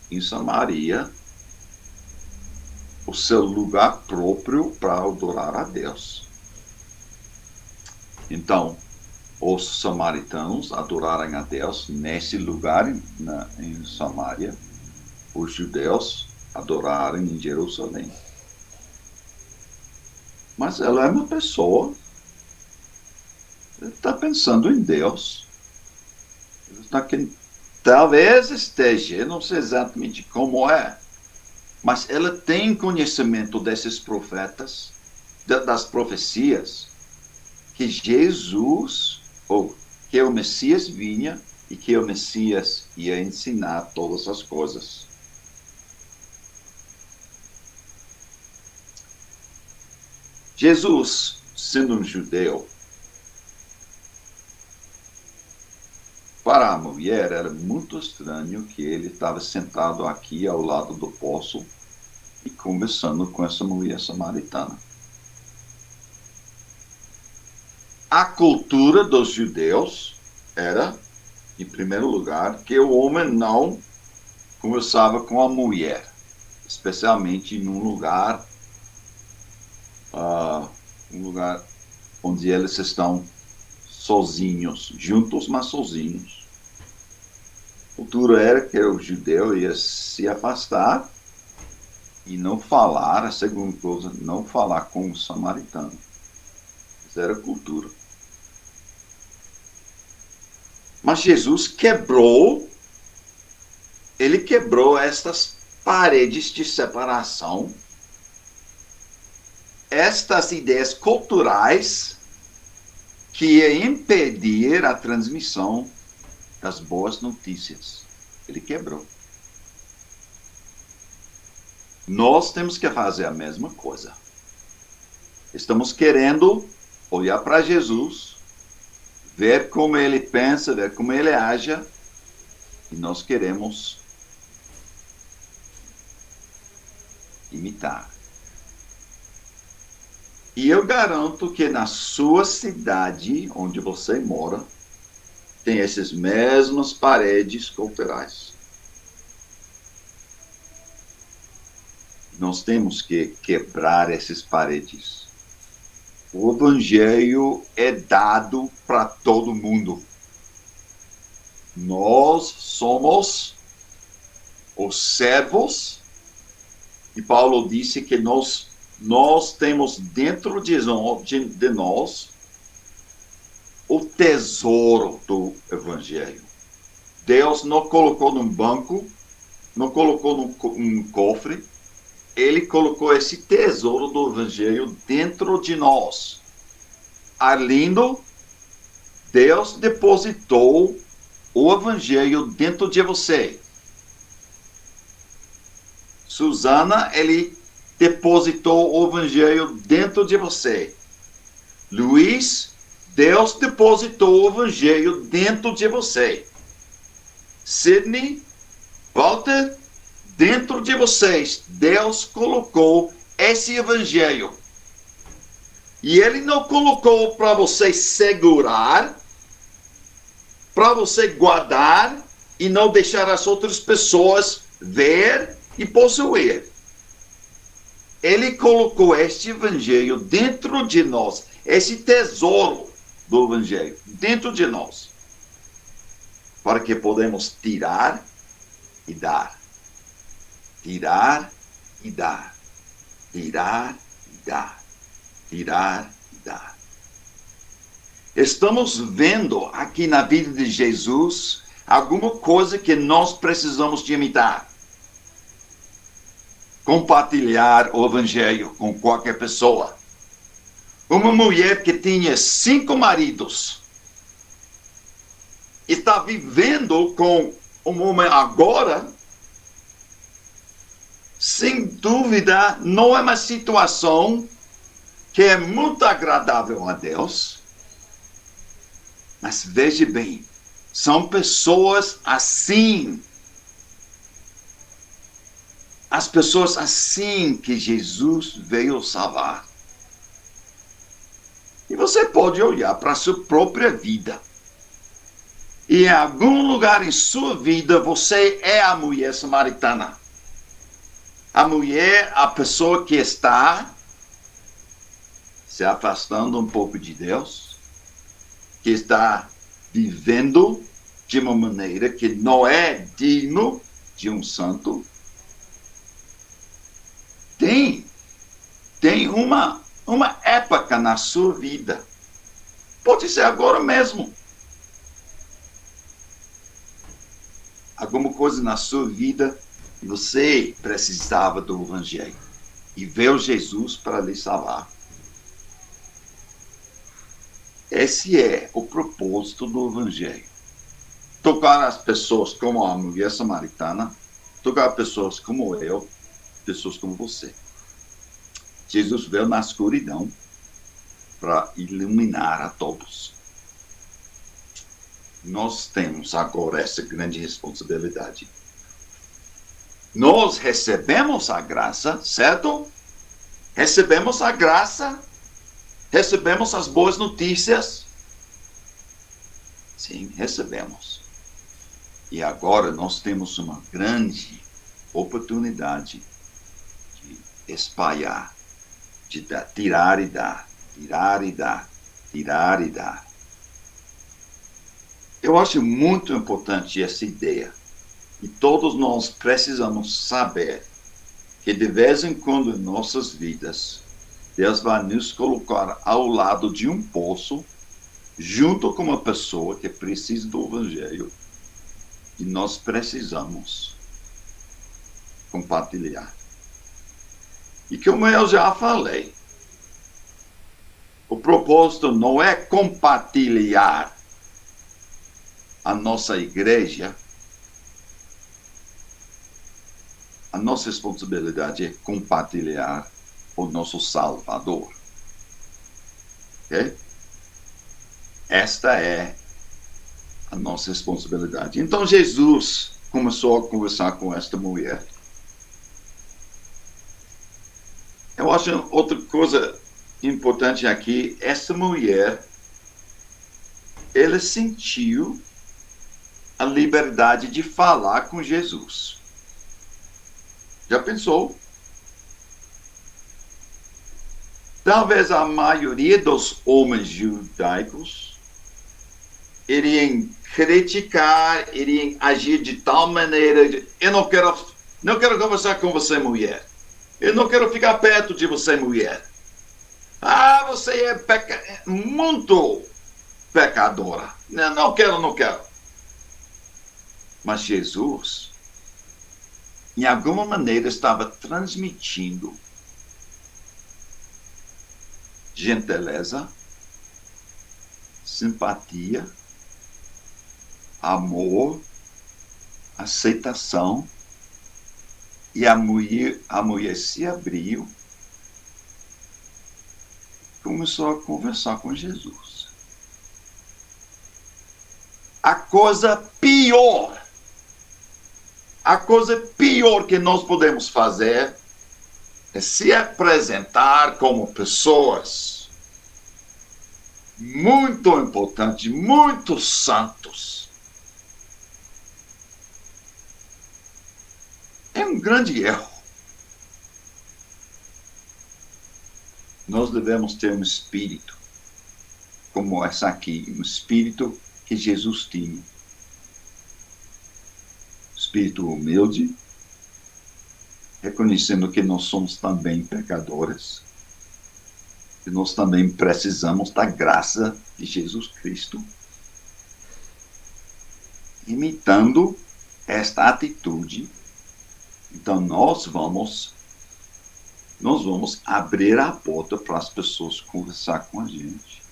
D: em Samaria o seu lugar próprio para adorar a Deus. Então, os samaritanos adoraram a Deus nesse lugar em Samaria. Os judeus adoraram em Jerusalém. Mas ela é uma pessoa, está pensando em Deus. Talvez esteja, não sei exatamente como é, mas ela tem conhecimento desses profetas, das profecias, que Jesus, ou que o Messias vinha e que o Messias ia ensinar todas as coisas. Jesus, sendo um judeu, para a mulher era muito estranho que ele estava sentado aqui ao lado do poço e conversando com essa mulher samaritana. A cultura dos judeus era, em primeiro lugar, que o homem não conversava com a mulher, especialmente em um lugar onde eles estão sozinhos, juntos, mas sozinhos. A cultura era que o judeu ia se afastar e não falar, a segunda coisa, não falar com o samaritano. Essa era a cultura. Mas Jesus ele quebrou estas paredes de separação, estas ideias culturais que ia impedir a transmissão das boas notícias. Ele quebrou. Nós temos que fazer a mesma coisa. Estamos querendo olhar para Jesus, ver como ele pensa, ver como ele age, e nós queremos imitar. E eu garanto que na sua cidade, onde você mora, tem essas mesmas paredes culturais. Nós temos que quebrar essas paredes. O evangelho é dado para todo mundo. Nós somos os servos, e Paulo disse que nós temos dentro de nós o tesouro do evangelho. Deus não colocou num banco, não colocou num cofre, ele colocou esse tesouro do evangelho dentro de nós. Arlindo, Deus depositou o evangelho dentro de você. Suzana, ele depositou o evangelho dentro de você. Luiz, Deus depositou o evangelho dentro de você. Sidney, Walter, dentro de vocês, Deus colocou esse evangelho. E ele não colocou para você segurar, para você guardar e não deixar as outras pessoas ver e possuir. Ele colocou este evangelho dentro de nós, esse tesouro do evangelho dentro de nós, para que podemos tirar e dar. Tirar e dar. Tirar e dar. Tirar e dar. Estamos vendo aqui na vida de Jesus alguma coisa que nós precisamos de imitar. Compartilhar o evangelho com qualquer pessoa. Uma mulher que tinha 5 maridos está vivendo com um homem agora. Sem dúvida, não é uma situação que é muito agradável a Deus. Mas veja bem, são pessoas assim. As pessoas assim que Jesus veio salvar. E você pode olhar para a sua própria vida. E em algum lugar em sua vida, você é a mulher samaritana. A mulher, a pessoa que está se afastando um pouco de Deus, que está vivendo de uma maneira que não é digno de um santo. Tem uma época na sua vida, pode ser agora mesmo, alguma coisa na sua vida e você precisava do evangelho e veio Jesus para lhe salvar. Esse é o propósito do evangelho. Tocar as pessoas como a mulher samaritana, tocar pessoas como eu, pessoas como você. Jesus veio na escuridão para iluminar a todos. Nós temos agora essa grande responsabilidade. Nós recebemos a graça, certo? Recebemos a graça, recebemos as boas notícias. Sim, recebemos. E agora nós temos uma grande oportunidade de espalhar, de tirar e dar, tirar e dar, tirar e dar. Eu acho muito importante essa ideia. E todos nós precisamos saber que de vez em quando em nossas vidas, Deus vai nos colocar ao lado de um poço, junto com uma pessoa que precisa do evangelho, e nós precisamos compartilhar. E como eu já falei, o propósito não é compartilhar a nossa igreja. A nossa responsabilidade é compartilhar o nosso Salvador. Ok? esta é a nossa responsabilidade. Então Jesus começou a conversar com esta mulher. Eu acho outra coisa importante aqui, essa mulher, ela sentiu a liberdade de falar com Jesus. Já pensou? Talvez a maioria dos homens judaicos iriam criticar, iriam agir de tal maneira, eu não quero conversar com você, mulher. Eu não quero ficar perto de você, mulher. Ah, você é muito pecadora. Não quero. Mas Jesus, de alguma maneira, estava transmitindo gentileza, simpatia, amor, aceitação, e a mulher se abriu, começou a conversar com Jesus. A coisa pior que nós podemos fazer é se apresentar como pessoas muito importantes, muito santos. É um grande erro. Nós devemos ter um espírito como essa aqui, um espírito que Jesus tinha. Espírito humilde, reconhecendo que nós somos também pecadores, que nós também precisamos da graça de Jesus Cristo, imitando esta atitude. Então nós vamos abrir a porta para as pessoas conversar com a gente.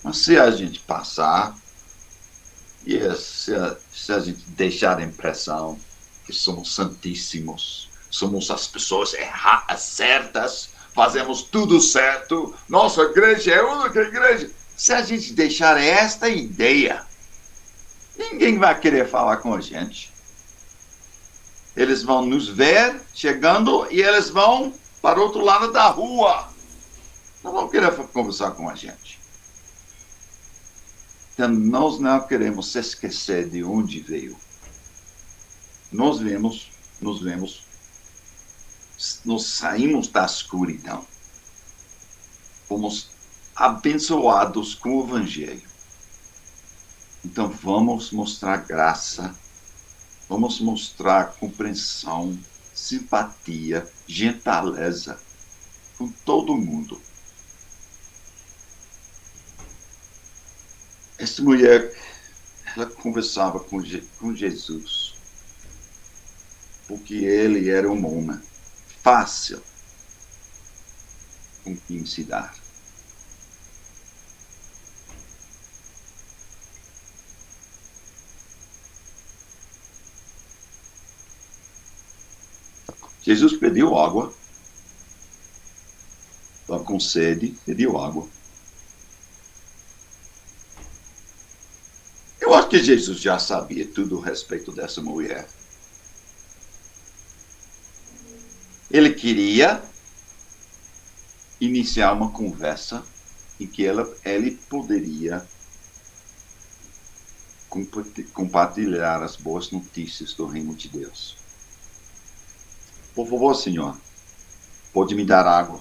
D: Mas se a gente passar, e se a gente deixar a impressão que somos santíssimos, somos as pessoas certas, fazemos tudo certo, nossa igreja é a única igreja. Se a gente deixar esta ideia, ninguém vai querer falar com a gente. Eles vão nos ver chegando e eles vão para o outro lado da rua. Não vão querer conversar com a gente. Então, nós não queremos se esquecer de onde veio. Nós saímos da escuridão. Fomos abençoados com o Evangelho. Então, vamos mostrar graça. Vamos mostrar compreensão, simpatia, gentileza com todo mundo. Essa mulher, ela conversava com Jesus, porque ele era um homem fácil com quem se dar. Jesus pediu água, estava com sede, pediu água. Eu acho que Jesus já sabia tudo a respeito dessa mulher. Ele queria iniciar uma conversa em que ele poderia compartilhar as boas notícias do reino de Deus. Por favor, senhor, pode me dar água?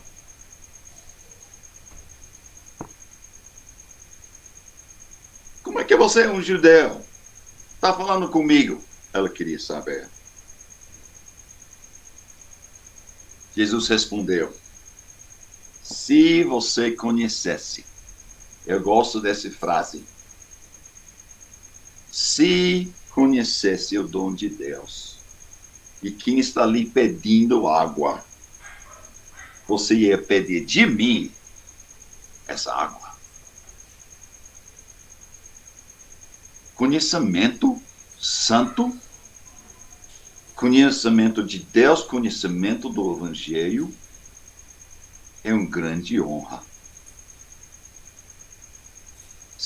D: Como é que você é um judeu? Está falando comigo? Ela queria saber. Jesus respondeu: se você conhecesse, eu gosto dessa frase, se conhecesse o dom de Deus, e quem está lhe pedindo água, você ia pedir de mim essa água. Conhecimento santo, conhecimento de Deus, conhecimento do Evangelho, é uma grande honra.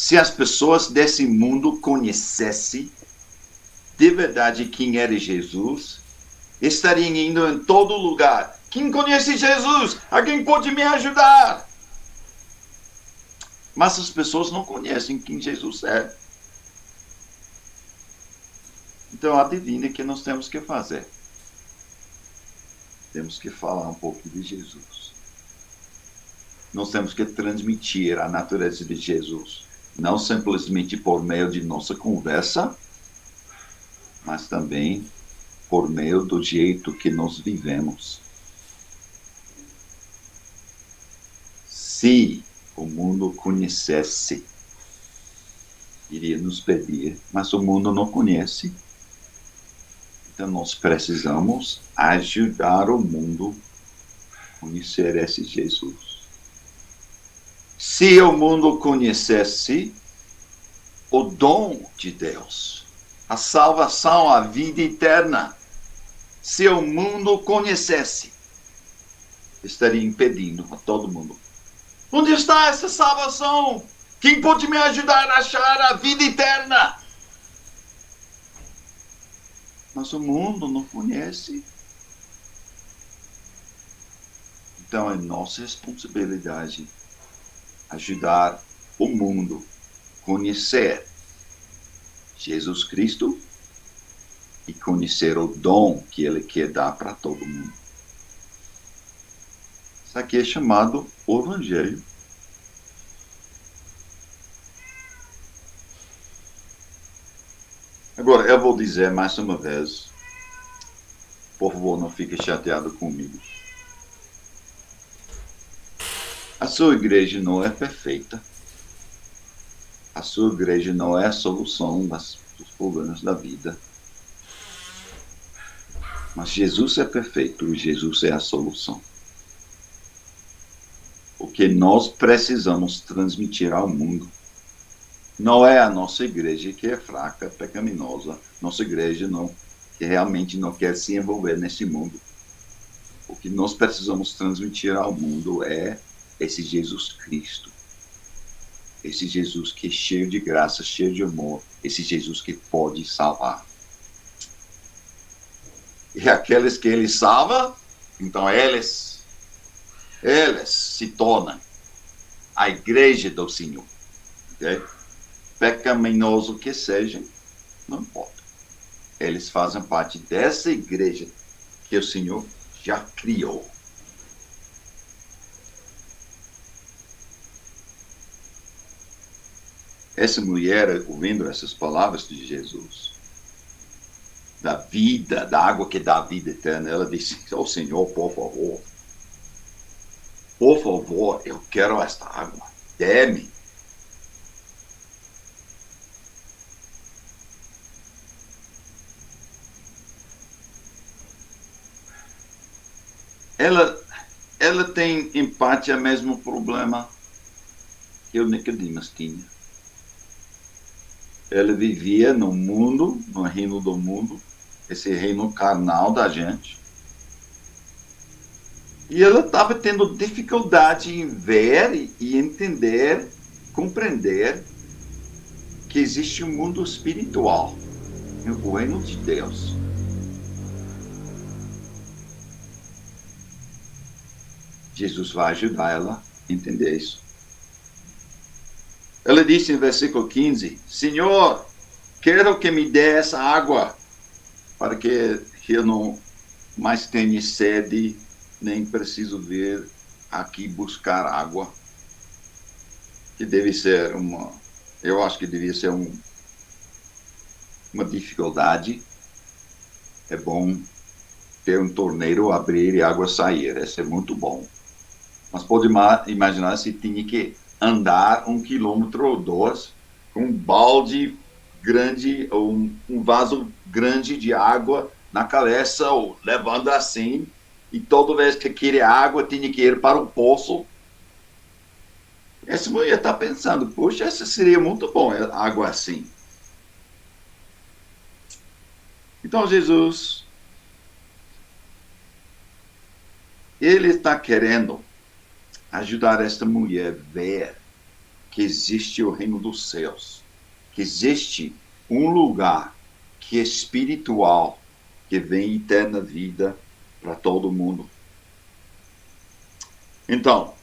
D: Se as pessoas desse mundo conhecessem de verdade quem era Jesus, estariam indo em todo lugar. Quem conhece Jesus? Alguém pode me ajudar? Mas as pessoas não conhecem quem Jesus é. Então, adivinha o que nós temos que fazer? Temos que falar um pouco de Jesus. Nós temos que transmitir a natureza de Jesus. Não simplesmente por meio de nossa conversa, mas também por meio do jeito que nós vivemos. Se o mundo conhecesse, iria nos pedir, mas o mundo não conhece. Então nós precisamos ajudar o mundo a conhecer esse Jesus. Se o mundo conhecesse o dom de Deus, a salvação, a vida eterna, se o mundo conhecesse, estaria impedindo a todo mundo. Onde está essa salvação? Quem pode me ajudar a achar a vida eterna? Mas o mundo não conhece. Então é nossa responsabilidade ajudar o mundo a conhecer Jesus Cristo e conhecer o dom que Ele quer dar para todo mundo. Isso aqui é chamado o Evangelho. Agora, eu vou dizer mais uma vez, por favor, não fique chateado comigo. A sua igreja não é perfeita. A sua igreja não é a solução dos problemas da vida. Mas Jesus é perfeito e Jesus é a solução. O que nós precisamos transmitir ao mundo não é a nossa igreja que é fraca, pecaminosa. Nossa igreja que realmente não quer se envolver nesse mundo. O que nós precisamos transmitir ao mundo é esse Jesus Cristo. Esse Jesus que é cheio de graça, cheio de amor. Esse Jesus que pode salvar. E aqueles que Ele salva, então eles se tornam a igreja do Senhor. Okay? Pecaminoso que sejam, não importa. Eles fazem parte dessa igreja que o Senhor já criou. Essa mulher, ouvindo essas palavras de Jesus, da vida, da água que dá a vida eterna, ela disse ao Senhor, por favor, eu quero esta água, dê-me. Ela tem, em parte, o mesmo problema que o Nicodemus tinha. Ela vivia no mundo, no reino do mundo, esse reino carnal da gente. E ela estava tendo dificuldade em ver e entender, compreender que existe um mundo espiritual, o reino de Deus. Jesus vai ajudar ela a entender isso. Ela disse em versículo 15, Senhor, quero que me dê essa água, para que eu não mais tenha sede, nem preciso vir aqui buscar água. Que deve ser eu acho que devia ser uma dificuldade. É bom ter um torneiro, abrir e água sair, isso é muito bom. Mas pode imaginar se tinha que andar 1 quilômetro ou 2 com um balde grande ou um vaso grande de água na cabeça, ou levando assim, e toda vez que queria água tinha que ir para o poço. Essa mulher está pensando, poxa, essa seria muito bom, água assim. Então Jesus, Ele está querendo ajudar esta mulher a ver que existe o reino dos céus, que existe um lugar que é espiritual, que vem eterna vida para todo mundo. Então,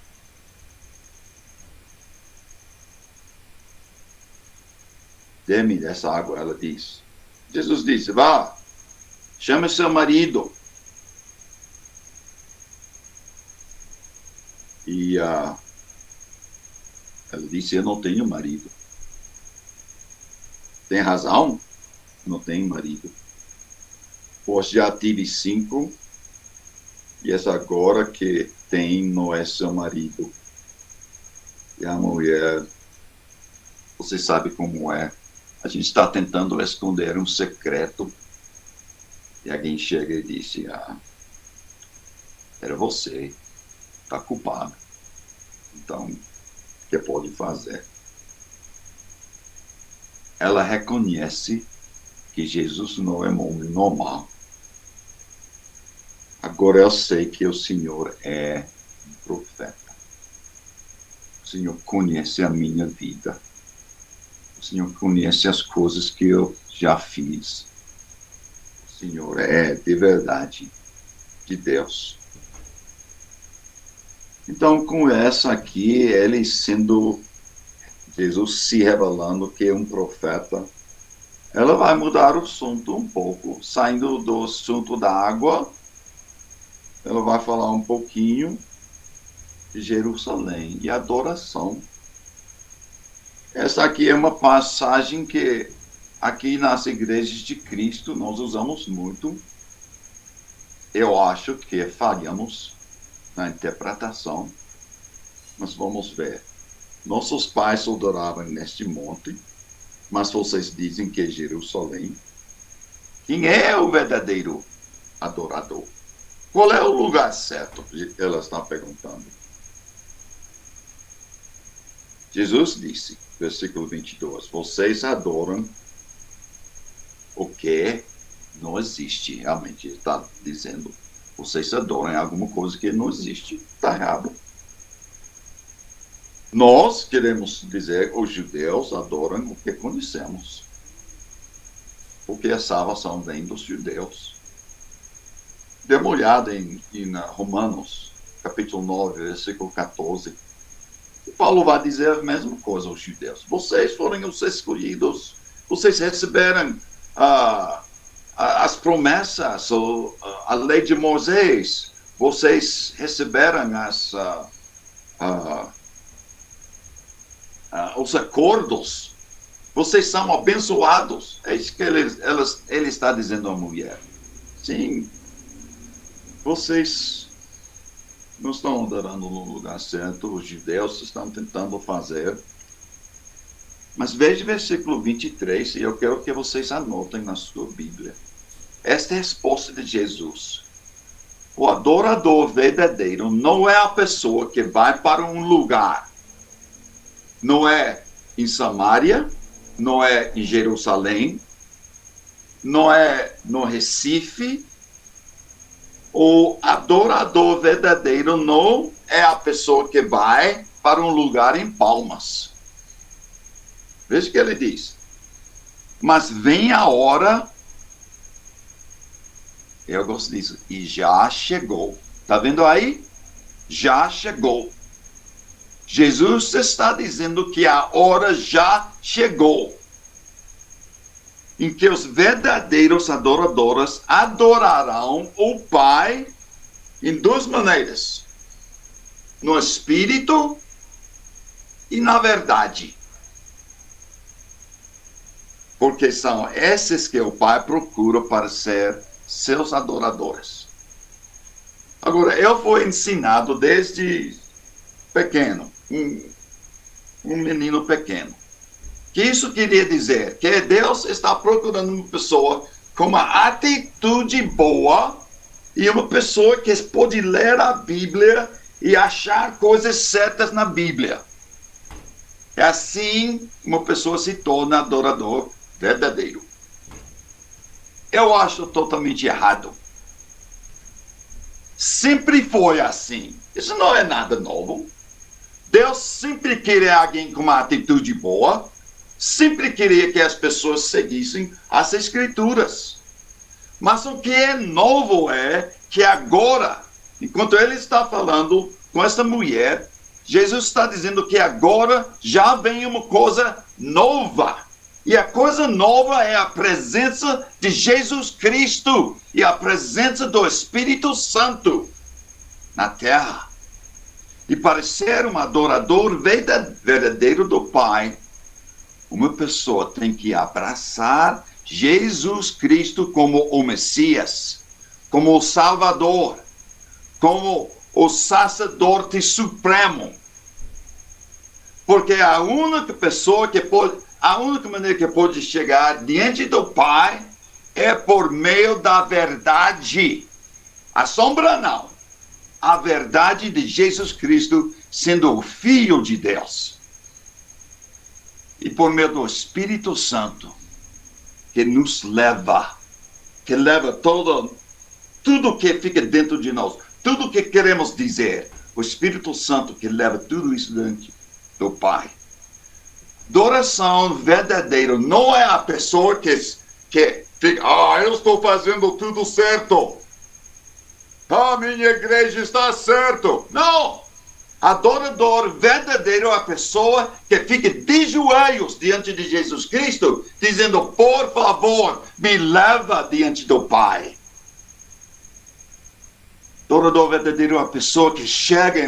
D: dê-me dessa água, ela diz. Jesus disse, vá, chame seu marido. E ela disse, eu não tenho marido. Tem razão? Não tenho marido. Pois já tive 5, e essa agora que tem não é seu marido. E a mulher, você sabe como é. A gente está tentando esconder um secreto. E alguém chega e disse, era você, está culpado. Então, o que pode fazer? Ela reconhece que Jesus não é um homem normal. Agora eu sei que o Senhor é um profeta. O Senhor conhece a minha vida. O Senhor conhece as coisas que eu já fiz. O Senhor é de verdade de Deus. Então, com essa aqui, ele sendo Jesus se revelando que é um profeta, ela vai mudar o assunto um pouco, saindo do assunto da água, ela vai falar um pouquinho de Jerusalém e adoração. Essa aqui é uma passagem que aqui nas igrejas de Cristo nós usamos muito. Eu acho que falhamos na interpretação, mas vamos ver. Nossos pais adoravam neste monte, mas vocês dizem que é Jerusalém. Quem é o verdadeiro adorador? Qual é o lugar certo? Ela está perguntando. Jesus disse, versículo 22, vocês adoram o que não existe. Realmente, ele está dizendo, vocês adoram alguma coisa que não existe. Está errado. Nós queremos dizer, os judeus adoram o que conhecemos. Porque a salvação vem dos judeus. Dê uma olhada em Romanos, capítulo 9, versículo 14. E Paulo vai dizer a mesma coisa aos judeus. Vocês foram os escolhidos, vocês receberam as promessas, a lei de Moisés, vocês receberam os acordos, vocês são abençoados. É isso que ele está dizendo à mulher. Sim, vocês não estão adorando no lugar certo, os judeus estão tentando fazer. Mas veja o versículo 23, e eu quero que vocês anotem na sua Bíblia. Esta é a resposta de Jesus. O adorador verdadeiro não é a pessoa que vai para um lugar. Não é em Samaria, não é em Jerusalém, não é no Recife. O adorador verdadeiro não é a pessoa que vai para um lugar em Palmas. Veja o que ele diz. Mas vem a hora, eu gosto disso, e já chegou. Está vendo aí? Já chegou. Jesus está dizendo que a hora já chegou, em que os verdadeiros adoradores adorarão o Pai em duas maneiras: no Espírito e na verdade. Porque são esses que o Pai procura para ser seus adoradores. Agora, eu fui ensinado desde pequeno, um menino pequeno, que isso queria dizer que Deus está procurando uma pessoa com uma atitude boa e uma pessoa que pode ler a Bíblia e achar coisas certas na Bíblia. E assim uma pessoa se torna adorador verdadeiro. Eu acho totalmente errado. Sempre foi assim. Isso não é nada novo. Deus sempre queria alguém com uma atitude boa, sempre queria que as pessoas seguissem as Escrituras. Mas o que é novo é que agora, enquanto ele está falando com essa mulher, Jesus está dizendo que agora já vem uma coisa nova. E a coisa nova é a presença de Jesus Cristo e a presença do Espírito Santo na terra. E para ser um adorador verdadeiro do Pai, uma pessoa tem que abraçar Jesus Cristo como o Messias, como o Salvador, como o sacerdote supremo. Porque a única maneira que pode chegar diante do Pai é por meio da verdade. A sombra não. A verdade de Jesus Cristo sendo o Filho de Deus. E por meio do Espírito Santo, que nos leva, que leva tudo que fica dentro de nós, tudo que queremos dizer. O Espírito Santo que leva tudo isso diante do Pai. Adoração verdadeira não é a pessoa que fica, eu estou fazendo tudo certo. A minha igreja está certo. Não! Adorador verdadeiro é a pessoa que fica de joelhos diante de Jesus Cristo, dizendo, por favor, me leva diante do Pai. Adorador verdadeiro é a pessoa que chega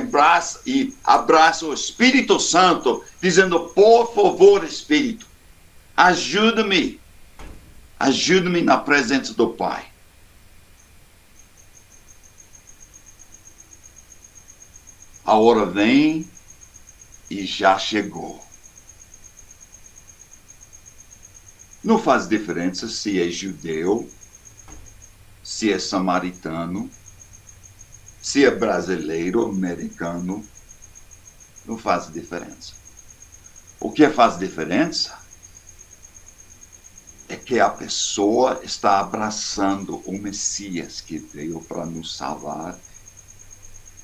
D: e abraça o Espírito Santo, dizendo, por favor, Espírito, ajuda-me na presença do Pai. A hora vem e já chegou. Não faz diferença se é judeu, se é samaritano, se é brasileiro, americano. Não faz diferença. O que faz diferença é que a pessoa está abraçando o Messias que veio para nos salvar.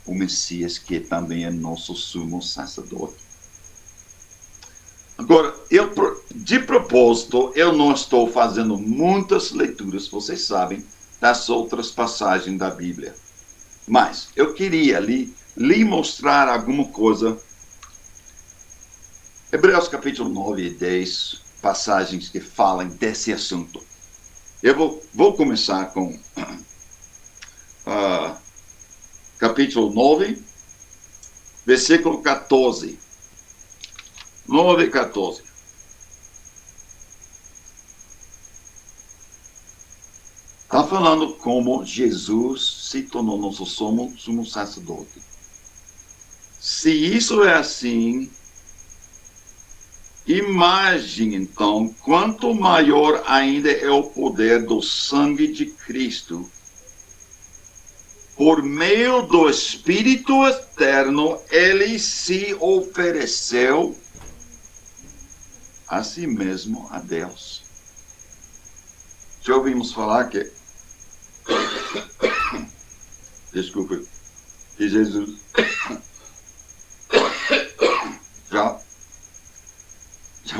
D: O Messias que também é nosso sumo sacerdote. Agora, de propósito, eu não estou fazendo muitas leituras, vocês sabem, das outras passagens da Bíblia. Mas eu queria lhe mostrar alguma coisa. Hebreus capítulo 9 e 10, passagens que falam desse assunto. Eu vou começar com capítulo 9, versículo 14. 9 e 14. Está falando como Jesus se tornou nosso sumo sacerdote. Se isso é assim, imagine então quanto maior ainda é o poder do sangue de Cristo. Por meio do Espírito eterno, ele se ofereceu a si mesmo a Deus. Já ouvimos falar que desculpe, que Jesus já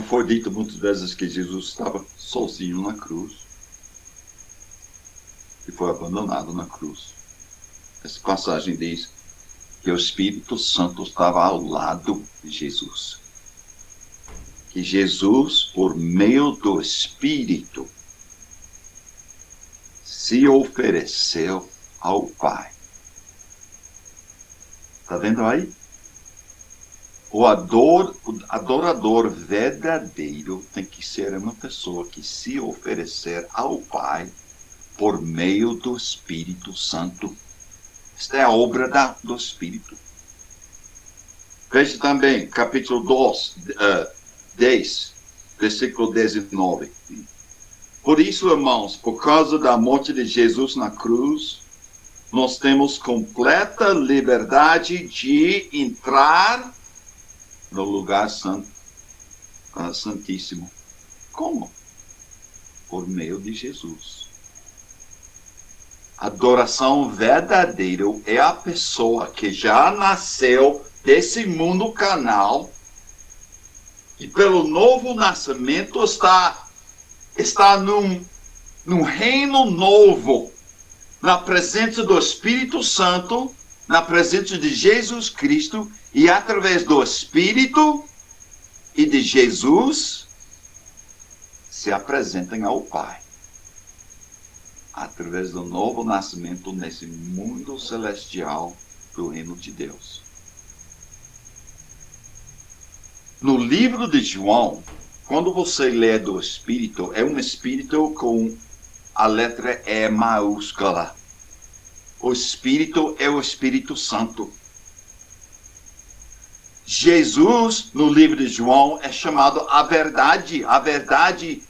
D: foi dito muitas vezes que Jesus estava sozinho na cruz e foi abandonado na cruz. Essa passagem diz que o Espírito Santo estava ao lado de Jesus. Que Jesus, por meio do Espírito, se ofereceu ao Pai. Está vendo aí? O adorador verdadeiro tem que ser uma pessoa que se oferecer ao Pai por meio do Espírito Santo. Esta é a obra do Espírito. Veja também, capítulo 10, versículo 19. Por isso, irmãos, por causa da morte de Jesus na cruz, nós temos completa liberdade de entrar no lugar santíssimo. Como? Por meio de Jesus. Adoração verdadeira é a pessoa que já nasceu desse mundo carnal e pelo novo nascimento está num reino novo, na presença do Espírito Santo, na presença de Jesus Cristo, e através do Espírito e de Jesus se apresentem ao Pai. Através do novo nascimento nesse mundo celestial do reino de Deus. No livro de João, quando você lê do Espírito, é um Espírito com a letra E maiúscula. O Espírito é o Espírito Santo. Jesus, no livro de João, é chamado a verdade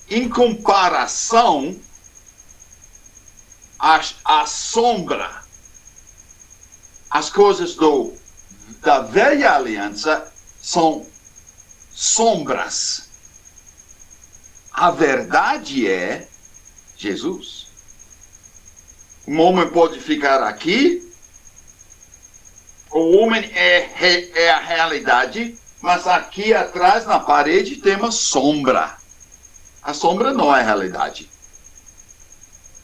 D: em comparação à sombra. As coisas da velha aliança são sombras. A verdade é Jesus. Um homem pode ficar aqui, o homem é a realidade, mas aqui atrás na parede tem uma sombra. A sombra não é a realidade.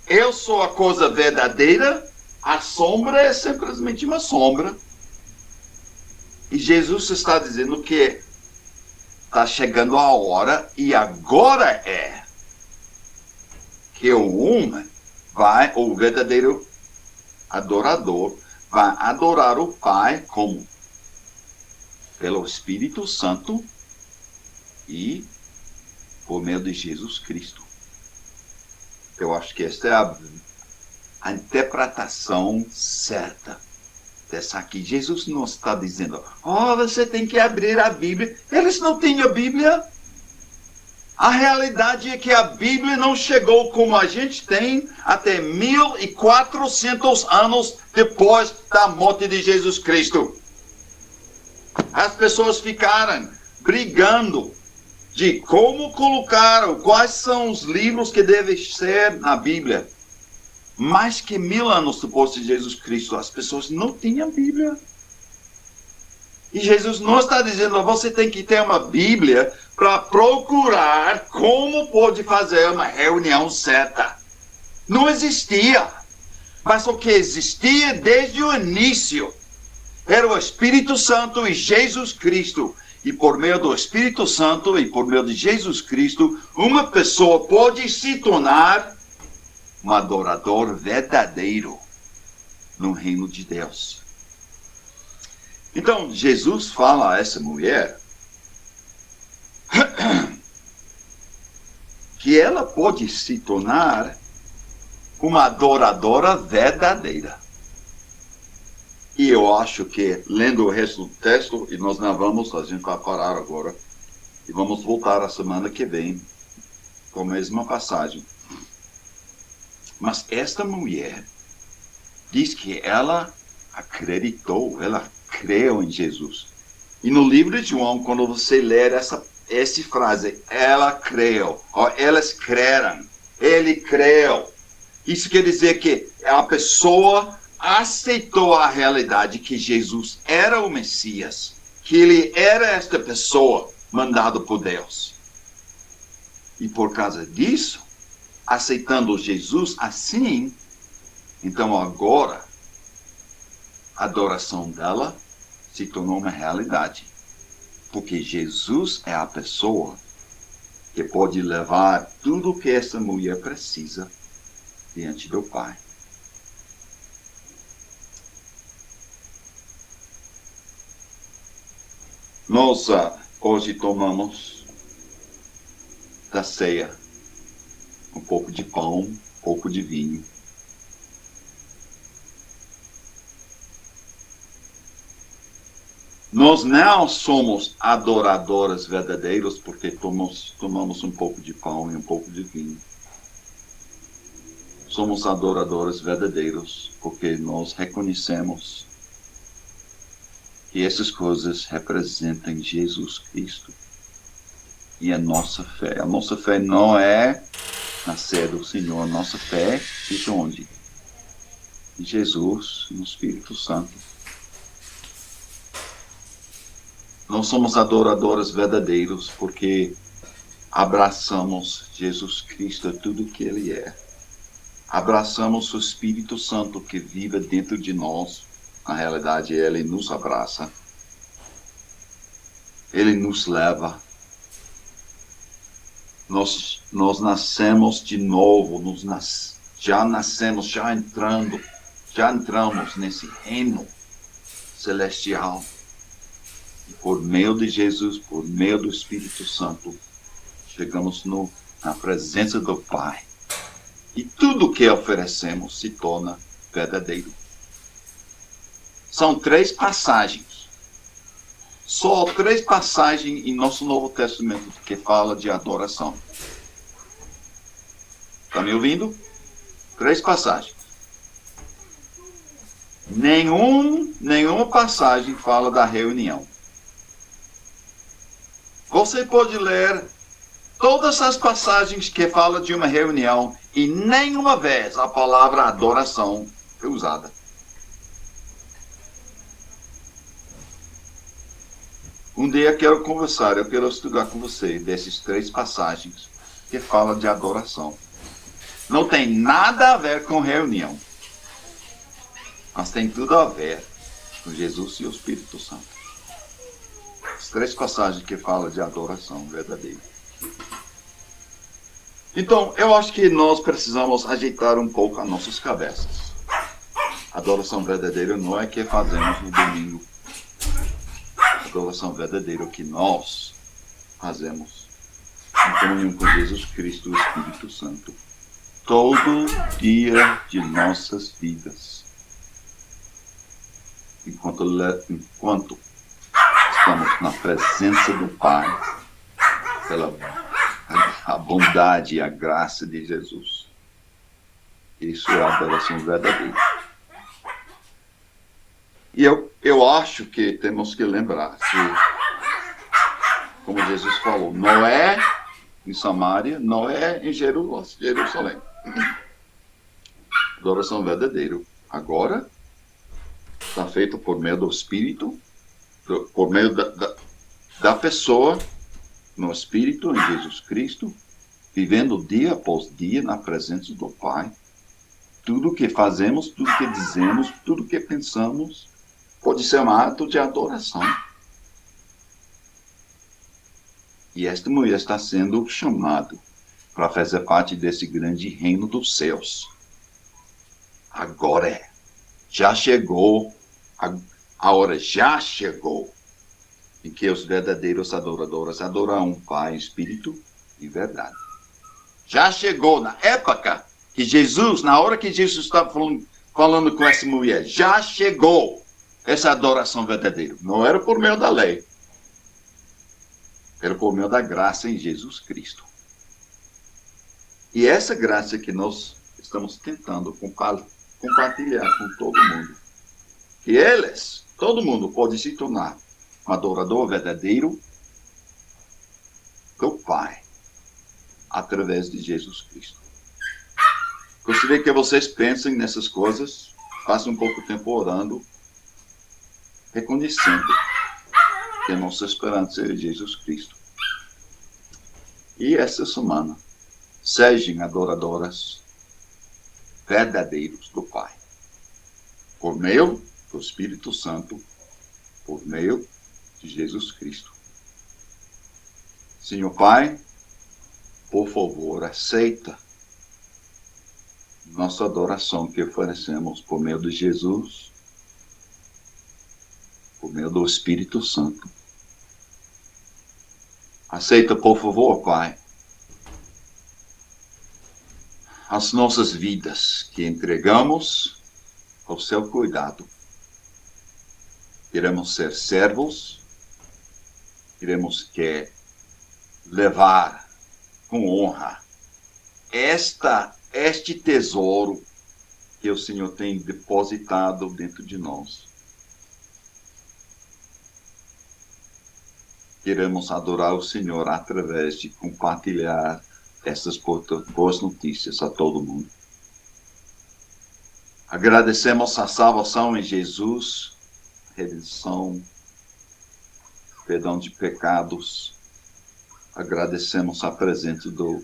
D: Eu sou a coisa verdadeira, a sombra é simplesmente uma sombra. E Jesus está dizendo que está chegando a hora, e agora é, que o homem o verdadeiro adorador, vai adorar o Pai como? Pelo Espírito Santo e por meio de Jesus Cristo. Eu acho que esta é a interpretação certa dessa aqui. Jesus não está dizendo, você tem que abrir a Bíblia. Eles não tinham a Bíblia. A realidade é que a Bíblia não chegou como a gente tem até 1400 anos depois da morte de Jesus Cristo. As pessoas ficaram brigando de como colocar, quais são os livros que devem ser na Bíblia. Mais que 1000 anos depois de Jesus Cristo, as pessoas não tinham Bíblia. E Jesus não está dizendo, você tem que ter uma Bíblia para procurar como pode fazer uma reunião certa. Não existia. Mas o que existia desde o início era o Espírito Santo e Jesus Cristo. E por meio do Espírito Santo e por meio de Jesus Cristo, uma pessoa pode se tornar um adorador verdadeiro no reino de Deus. Então, Jesus fala a essa mulher que ela pode se tornar uma adoradora verdadeira. E eu acho que, lendo o resto do texto, e nós não vamos, a gente vai parar agora, e vamos voltar a semana que vem com a mesma passagem. Mas esta mulher diz que ela acreditou, ela creu em Jesus. E no livro de João, quando você ler essa frase, ela creu, ou elas creram, ele creu. Isso quer dizer que a pessoa aceitou a realidade que Jesus era o Messias, que ele era esta pessoa mandada por Deus. E por causa disso, aceitando Jesus assim, então agora a adoração dela se tornou uma realidade. Porque Jesus é a pessoa que pode levar tudo o que essa mulher precisa diante do Pai. Nós hoje tomamos da ceia um pouco de pão, um pouco de vinho. Nós não somos adoradores verdadeiros porque tomamos um pouco de pão e um pouco de vinho. Somos adoradores verdadeiros porque nós reconhecemos que essas coisas representam Jesus Cristo e a nossa fé. A nossa fé não é na ceia do Senhor, a nossa fé fica onde? Em Jesus, no Espírito Santo. Nós somos adoradores verdadeiros porque abraçamos Jesus Cristo, tudo que Ele é. Abraçamos o Espírito Santo que vive dentro de nós. Na realidade, Ele nos abraça. Ele nos leva. Nós nascemos de novo, já nascemos, já entramos nesse reino celestial. E por meio de Jesus, por meio do Espírito Santo, chegamos na presença do Pai. E tudo que oferecemos se torna verdadeiro. São 3 passagens. Só 3 passagens em nosso Novo Testamento que fala de adoração. Está me ouvindo? 3 passagens. Nenhuma passagem fala da reunião. Você pode ler todas as passagens que falam de uma reunião e nenhuma vez a palavra adoração é usada. Um dia eu quero estudar com você desses 3 passagens que falam de adoração. Não tem nada a ver com reunião, mas tem tudo a ver com Jesus e o Espírito Santo. As 3 passagens que falam de adoração verdadeira. Então, eu acho que nós precisamos ajeitar um pouco as nossas cabeças. Adoração verdadeira não é o que fazemos no domingo. Adoração verdadeira é o que nós fazemos em comunhão com Jesus Cristo e o Espírito Santo. Todo dia de nossas vidas. Enquanto estamos na presença do Pai, pela a bondade e a graça de Jesus. Isso é a adoração verdadeira. E eu acho que temos que lembrar como Jesus falou, não é em Samaria, não é em Jerusalém. Adoração verdadeira. Agora, está feito por meio do Espírito, por meio da pessoa, no Espírito, em Jesus Cristo, vivendo dia após dia na presença do Pai. Tudo que fazemos, tudo que dizemos, tudo que pensamos, pode ser um ato de adoração. E esta mulher está sendo chamada para fazer parte desse grande reino dos céus. Agora já chegou, a hora já chegou, em que os verdadeiros adoradores adoram um Pai, Espírito e verdade. Já chegou na época que Jesus, na hora que Jesus estava falando com essa mulher, já chegou essa adoração verdadeira. Não era por meio da lei, era por meio da graça em Jesus Cristo. E essa graça que nós estamos tentando compartilhar com todo mundo, que todo mundo pode se tornar um adorador verdadeiro do Pai, através de Jesus Cristo. Gostaria que vocês pensem nessas coisas, passem um pouco de tempo orando, reconhecendo que a nossa esperança é Jesus Cristo. E essa semana, sejam adoradoras verdadeiros do Pai, por meio do Espírito Santo, por meio de Jesus Cristo. Senhor Pai, por favor, aceita nossa adoração que oferecemos por meio de Jesus, por meio do Espírito Santo. Aceita, por favor, Pai, as nossas vidas que entregamos ao seu cuidado. Queremos ser servos, queremos levar com honra este tesouro que o Senhor tem depositado dentro de nós. Queremos adorar o Senhor através de compartilhar essas boas notícias a todo mundo. Agradecemos a salvação em Jesus, redenção perdão de pecados. Agradecemos a presença do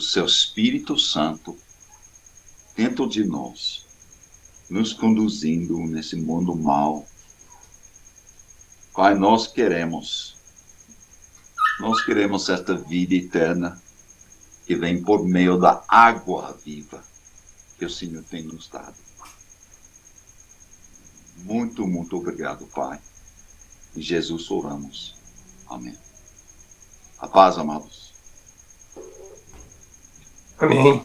D: Seu Espírito Santo dentro de nós, nos conduzindo nesse mundo mau. Pai, nós queremos esta vida eterna que vem por meio da água viva que o Senhor tem nos dado. Muito, muito obrigado, Pai. Em Jesus oramos. Amém. A paz, amados.
B: Amém.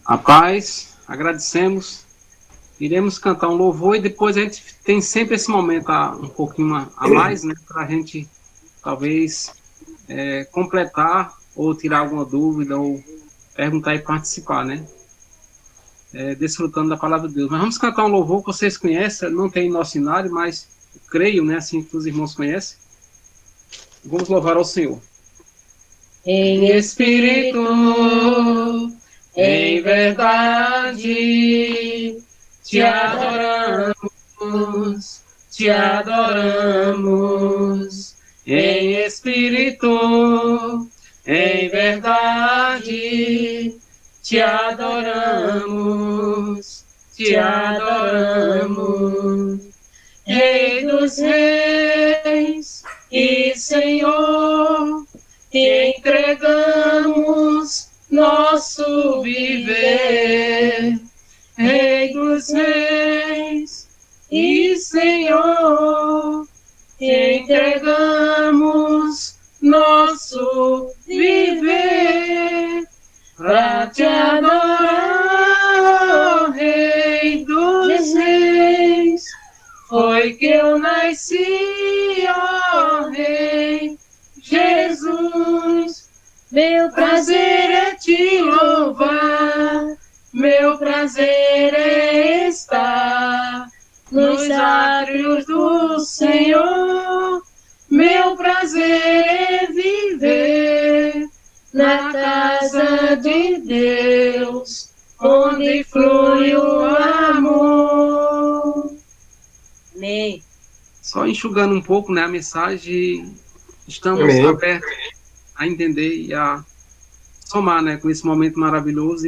A: A paz, agradecemos. Iremos cantar um louvor e depois a gente tem sempre esse momento um pouquinho a mais, né? Para a gente talvez completar ou tirar alguma dúvida ou perguntar e participar, né? Desfrutando da palavra de Deus. Mas vamos cantar um louvor que vocês conhecem, não tem no nosso cenário, mas creio, né? Assim que os irmãos conhecem. Vamos louvar ao Senhor.
C: Em espírito, em verdade, te adoramos, te adoramos. Em espírito, em verdade, te adoramos, te adoramos. Rei dos reis e Senhor, te entregamos nosso viver. Rei dos reis e Senhor, te entregamos nosso viver. Pra te adorar, oh, Rei dos reis, foi que eu nasci, ó Rei Jesus. Meu prazer é te louvar, meu prazer é estar nos átrios do Senhor. Meu prazer é viver na casa de Deus, onde flui o amor. Amém.
A: Só enxugando um pouco, né, a mensagem, estamos
B: Amém.
A: abertos a entender e a somar, né, com esse momento maravilhoso